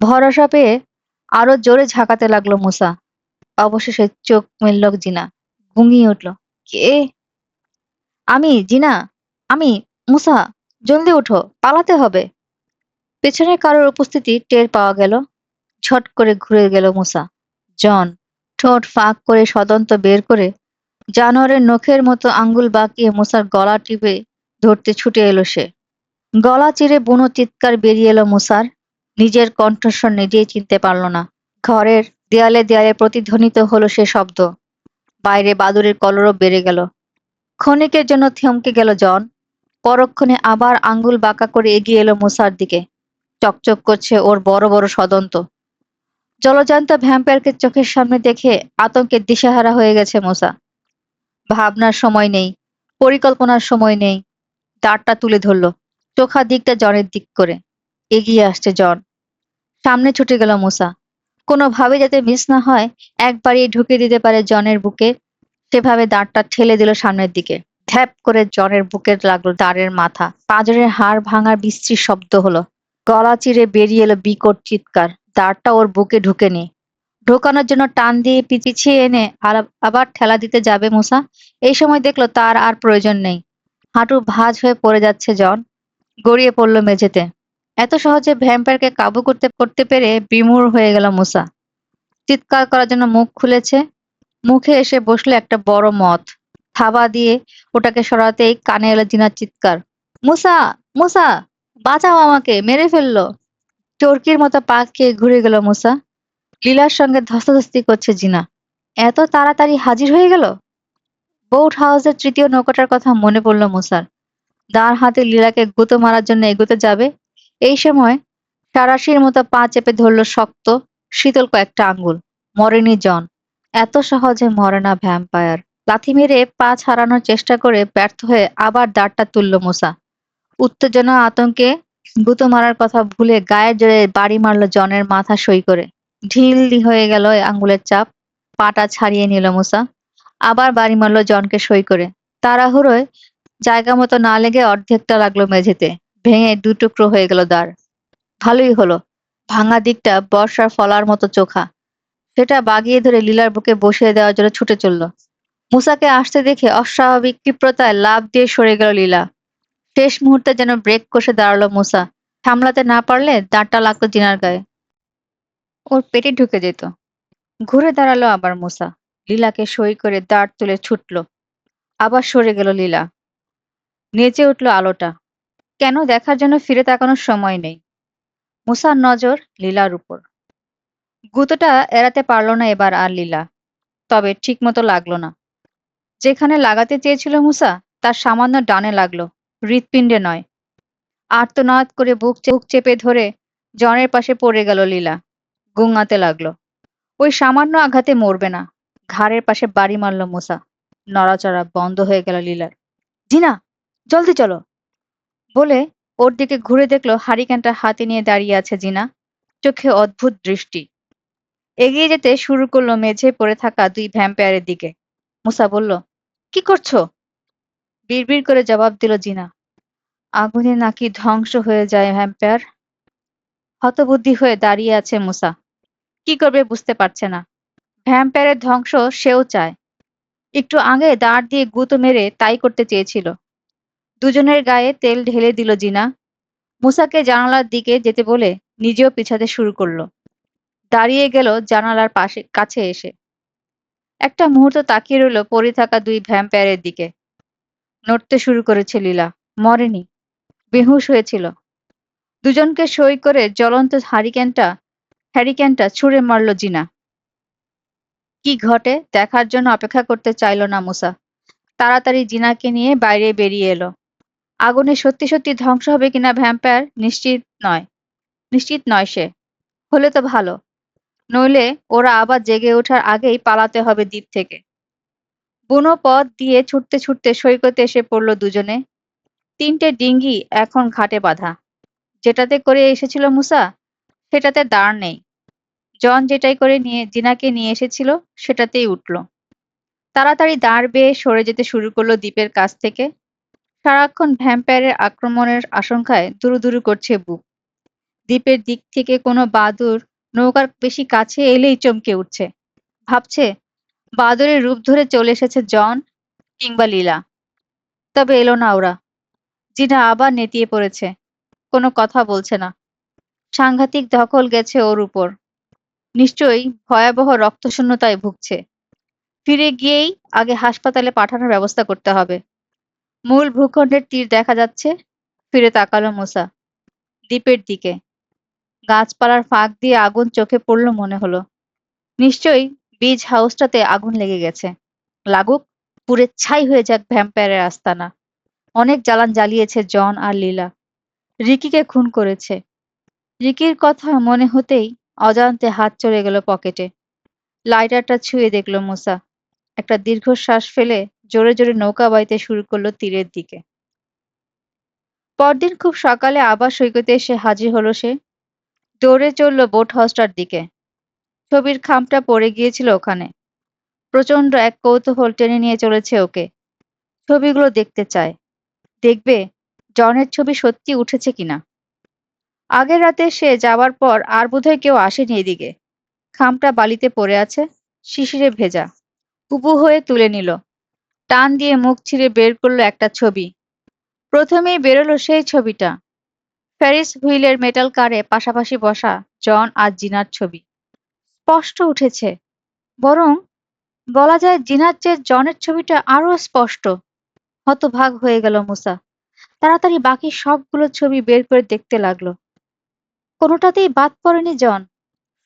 ভরসা পেয়ে আরো জোরে ঝাঁকাতে লাগলো মূসা। অবশেষে চোখ মেলল জিনা। গুঙিয়ে উঠল, কে? আমি, জিনা, আমি, মূসা। জলদি উঠো, পালাতে হবে। পেছনে কারোর উপস্থিতি টের পাওয়া গেল। ঝট করে ঘুরে গেল মূসা। জন। ঠোঁট ফাঁক করে সদন্ত বের করে জানোয়ারের নখের মতো আঙ্গুল বাঁকিয়ে মূসার গলা টিপে ধরতে ছুটে এলো সে। গলা চিরে বুনো চিৎকার বেরিয়ে এলো মূসার। নিজের কণ্ঠস্বর নিজেই চিনতে পারল না। ঘরের দেয়ালে দেয়ালে প্রতিধ্বনিত হলো সে শব্দ। বাইরে বাদুড়ের কলরব বেড়ে গেল। ক্ষণিকের জন্য থমকে গেল জন। পরক্ষণে আবার আঙ্গুল বাঁকা করে এগিয়ে এলো মূসার দিকে। চকচক করছে ওর বড় বড় সদন্ত। জলজান্ত ভ্যাম্পায়ারকে চোখের সামনে দেখে আতঙ্কে দিশেহারা হয়ে গেছে মূসা। ভাবনার সময় নেই, পরিকল্পনার সময় নেই। দাঁড়টা তুলে ধরল। চোখা দিকটা জনের দিক করে। এগিয়ে আসছে জন। সামনে ছুটে গেল মূসা। কোনোভাবে যাতে মিস না হয়, একবারই ঢুকে দিতে পারে জনের বুকে, সেভাবে দাঁড়টা ঠেলে দিল সামনের দিকে। ধ্যাপ করে জনের বুকে লাগলো দাঁড়ের মাথা। পাঁজরের হাড় ভাঙার বিশ্রী শব্দ হলো। গলা চিরে বেরিয়ে এলো বিকট চিৎকার। দাঁড়টা ওর বুকে ঢুকেনি। ঢোকানোর জন্য টান দিয়ে পিছিয়ে এনে আবার ঠেলা দিতে যাবে মূসা। এই সময় দেখলো তার আর প্রয়োজন নেই। হাঁটু ভাঁজ হয়ে পড়ে যাচ্ছে জন। গড়িয়ে পড়ল মেঝেতে। এত সহজে ভ্যাম্পায়ারকে কাবু করতে করতে পেরে বিমূঢ় হয়ে গেল মূসা। চিৎকার করার জন্য মুখ খুলেছে। মুখে এসে বসলো একটা বড় মথ। থাবা দিয়ে ওটাকে সরাতেই কানে এলো জিনার চিৎকার, মূসা, মূসা, বাঁচাও, আমাকে মেরে ফেললো। চরকির মতো পা খেয়ে ঘুরে গেল মূসা। লীলার সঙ্গে ধস্তাধস্তি করছে জিনা। এত তাড়াতাড়ি হাজির হয়ে গেল। বোট হাউসের তৃতীয় নৌকাটার কথা মনে পড়ল মূসার। দাঁড় হাতে লীলাকে গুঁতো মারার জন্য এগোতে যাবে, এই সময় সাঁড়াশির মতো পা চেপে ধরল শক্ত, শীতল কয়েকটা আঙ্গুল। মরেনি জন। এত সহজে মরে না ভ্যাম্পায়ার। লাথি মেরে পা ছাড়ানোর চেষ্টা করে ব্যর্থ হয়ে আবার দাঁড়টা তুলল মূসা। উত্তেজনা আতঙ্কে গুঁতো মারার কথা ভুলে গায়ের জোরে বাড়ি মারল জনের মাথা সই করে। ঢিল হয়ে গেল আঙ্গুলের চাপ। পাটা ছাড়িয়ে নিল মূসা। আবার বাড়ি মারল জনকে সই করে। তাড়াহুড়োয় জায়গা মতো না লেগে অর্ধেকটা লাগলো মেঝেতে। ভেঙে দুটুকরো হয়ে গেল দাঁড়। ভালোই হলো। ভাঙা দিকটা বর্ষার ফলার মতো চোখা। সেটা বাগিয়ে ধরে লীলার বুকে বসিয়ে দেওয়ার জন্য ছুটে চলল। মূসাকে আসতে দেখে অস্বাভাবিক ক্ষিপ্রতায় লাফ দিয়ে সরে গেল লীলা। শেষ মুহূর্তে যেন ব্রেক কষে দাঁড়ালো মূসা। সামলাতে না পারলে দাঁড়টা লাগতো জিনার গায়ে। ওর পেটে ঢুকে যেত। ঘুরে দাঁড়ালো আবার মূসা। লীলাকে সই করে দাঁড় তুলে ছুটল। আবার সরে গেল লীলা। নেচে উঠল আলোটা। কেন দেখার জন্য ফিরে তাকানোর সময় নেই। মূসার নজর লীলার উপর। গুঁতোটা এড়াতে পারল না এবার আর লীলা। তবে ঠিক মতো লাগলো না। যেখানে লাগাতে চেয়েছিল মূসা, তার সামান্য ডানে লাগলো, হৃৎপিণ্ডে নয়। আর্তনাদ করে বুক চেপে ধরে জনের পাশে পড়ে গেল লীলা। গুঙাতে লাগলো। ওই সামান্য আঘাতে মরবে না। ঘাড়ের পাশে বাড়ি মারল মূসা। নড়াচড়া বন্ধ হয়ে গেল লীলার। জিনা, জলদি চলো বলে ওর দিকে ঘুরে দেখলো হারিকেনটা হাতে নিয়ে দাঁড়িয়ে আছে জিনা। চোখে অদ্ভুত দৃষ্টি। এগিয়ে যেতে শুরু করলো মেঝে পড়ে থাকা দুই ভ্যাম্পায়ারের দিকে। মূসা বলল, কি করছো? বিড়বিড় করে জবাব দিল জিনা। আগুনে নাকি ধ্বংস হয়ে যায় ভ্যাম্পায়ার। হতবুদ্ধি হয়ে দাঁড়িয়ে আছে মূসা। কি করবে বুঝতে পারছে না। ভ্যাম্পায়ারের ধ্বংস সেও চায়। একটু আগে দাঁড় দিয়ে গুঁতো মেরে তাই করতে চেয়েছিল। দুজনের গায়ে তেল ঢেলে দিল জিনা। মূসাকে জানালার দিকে যেতে বলে নিজেও পিছাতে শুরু করলো। দাঁড়িয়ে গেল জানালার কাছে এসে। একটা মুহূর্ত তাকিয়ে রইল পড়ে থাকা দুই ভ্যাম্পায়ারের দিকে। নড়তে শুরু করেছে লীলা। মরেনি। বেহুঁশ হয়েছিল। দুজনকে সই করে জ্বলন্ত হ্যারিকেনটা ছুঁড়ে মারল জিনা। কি ঘটে দেখার জন্য অপেক্ষা করতে চাইল না মূসা। তাড়াতাড়ি জিনাকে নিয়ে বাইরে বেরিয়ে এলো। আগুনে সত্যি সত্যি ধ্বংস হবে কিনা ভ্যাম্পায়ার নিশ্চিত নয় সে। হলে তো ভালো। নইলে ওরা আবার জেগে ওঠার আগেই পালাতে হবে দ্বীপ থেকে। বুনো পথ দিয়ে ছুটতে ছুটতে সৈকতে এসে পড়ল দুজনে। তিনটে ডিঙ্গি এখন ঘাটে বাঁধা। যেটাতে করে এসেছিল মূসা, সেটাতে দাঁড় নেই। জন যেটাই করে জিনাকে নিয়ে এসেছিল সেটাতেই উঠল। তাড়াতাড়ি দাঁড় বেয়ে সরে যেতে শুরু করলো দ্বীপের কাছ থেকে। সারাক্ষণ ভ্যাম্পায়ারের আক্রমণের আশঙ্কায় দুরু করছে বুক। দ্বীপের দিক থেকে কোনো বাদুড় নৌকার বেশি কাছে এলেই চমকে উঠছে। ভাবছে বাদুড়ের রূপ ধরে চলে এসেছে জন কিংবা লীলা। তবে এলো না ওরা। জিনা আবার নেতিয়ে পড়েছে। কোনো কথা বলছে না। সাংঘাতিক ধকল গেছে ওর উপর। নিশ্চয়ই ভয়াবহ রক্তশূন্যতায় ভুগছে। ফিরে গিয়েই আগে হাসপাতালে পাঠানোর ব্যবস্থা করতে হবে। মূল ভূখণ্ডের তীর দেখা যাচ্ছে। ফিরে তাকালো মূসা। দ্বীপের দিকে। গাছপালার ফাঁক দিয়ে আগুন চোখে পড়ল মনে হলো। নিশ্চয়ই বীজ হাউসটাতে আগুন লেগে গেছে। লাগুক, পুড়ে ছাই হয়ে যাক ভ্যাম্পায়ারের আস্তানা। অনেক জ্বালান জ্বালিয়েছে জন আর লীলা। রিকিকে খুন করেছে। রিকির কথা মনে হতেই অজান্তে হাত চলে গেল পকেটে। লাইটারটা ছুঁয়ে দেখল মূসা। একটা দীর্ঘশ্বাস ফেলে জোরে জোরে নৌকা বাইতে শুরু করলো তীরের দিকে। পরদিন খুব সকালে আবার সৈকতে এসে হাজির হলো সে। দৌড়ে চলল বোট হাউসটার দিকে। ছবির খামটা পড়ে গিয়েছিল ওখানে। প্রচন্ড এক কৌতূহল টেনে নিয়ে চলেছে ওকে। ছবিগুলো দেখতে চায়। দেখবে জনের ছবি সত্যি উঠেছে কিনা। আগের রাতে সে যাবার পর আর বোধহয় কেউ আসেনি এদিকে। খামটা বালিতে পড়ে আছে, শিশিরে ভেজা। উবু হয়ে তুলে নিল। টান দিয়ে মুখ ছিঁড়ে বের করলো একটা ছবি। প্রথমেই বেরোলো সেই ছবিটা। ফেরিস হুইলের মেটাল কারে পাশাপাশি বসা জন আর জিনার ছবি। স্পষ্ট উঠেছে। বরং বলা যায় জিনার চেয়ে জনের ছবিটা আরো স্পষ্ট। হতভাগ হয়ে গেল মূসা। তাড়াতাড়ি বাকি সবগুলো ছবি বের করে দেখতে লাগলো। কোনোটাতেই বাদ পড়েনি জন।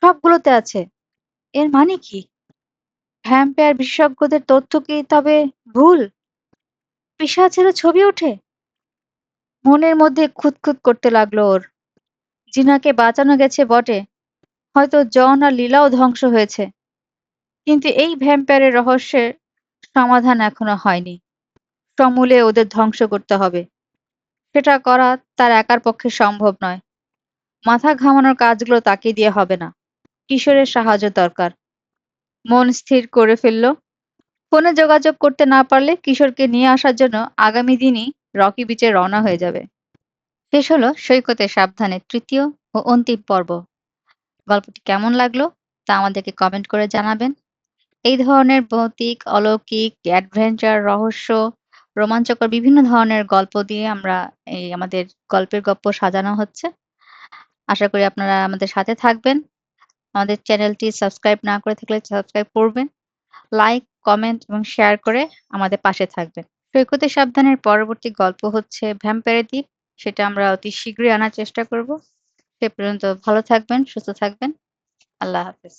সবগুলোতে আছে। এর মানে কি? ভ্যাম্পায়ার বিশেষজ্ঞদের তথ্য কি তবে ভুল? পিশাচেরও ছবি ওঠে? মনের মধ্যে খুঁতখুঁত করতে লাগলো ওর। জিনাকে বাঁচানো গেছে বটে, হয়তো জন আর লীলাও ধ্বংস হয়েছে, কিন্তু এই ভ্যাম্পায়ারের রহস্যের সমাধান এখনো হয়নি। সমূলে ওদের ধ্বংস করতে হবে। সেটা করা তার একার পক্ষে সম্ভব নয়। মাথা ঘামানোর কাজগুলো তাকে দিয়ে হবে না। কিশোরের সাহায্য দরকার। মন স্থির করে ফেলল, ফোনে যোগাযোগ করতে না পারলে কিশোরকে নিয়ে আসার জন্য আগামী দিনই রকি বিচে রওনা হয়ে যাবে। শেষ হলো সৈকতে সাবধানে তৃতীয় ও অন্তিম পর্ব। গল্পটি কেমন লাগলো তা আমাদেরকে কমেন্ট করে জানাবেন। এই ধরনের ভৌতিক, অলৌকিক, অ্যাডভেঞ্চার, রহস্য, রোমাঞ্চকর বিভিন্ন ধরনের গল্প দিয়ে আমরা আমাদের গল্পের গপ্প সাজানো হচ্ছে। আশা করি আপনারা আমাদের সাথে থাকবেন। আমাদের চ্যানেলটি সাবস্ক্রাইব না করে থাকলে সাবস্ক্রাইব করবেন। লাইক, কমেন্ট এবং শেয়ার করে আমাদের পাশে থাকবেন। সৈকতে সাবধানের পরবর্তী গল্প হচ্ছে ভ্যাম্পায়ারের দ্বীপ। সেটা আমরা অতি শীঘ্রই আনার চেষ্টা করব। সে পর্যন্ত ভালো থাকবেন, সুস্থ থাকবেন। আল্লাহ হাফেজ।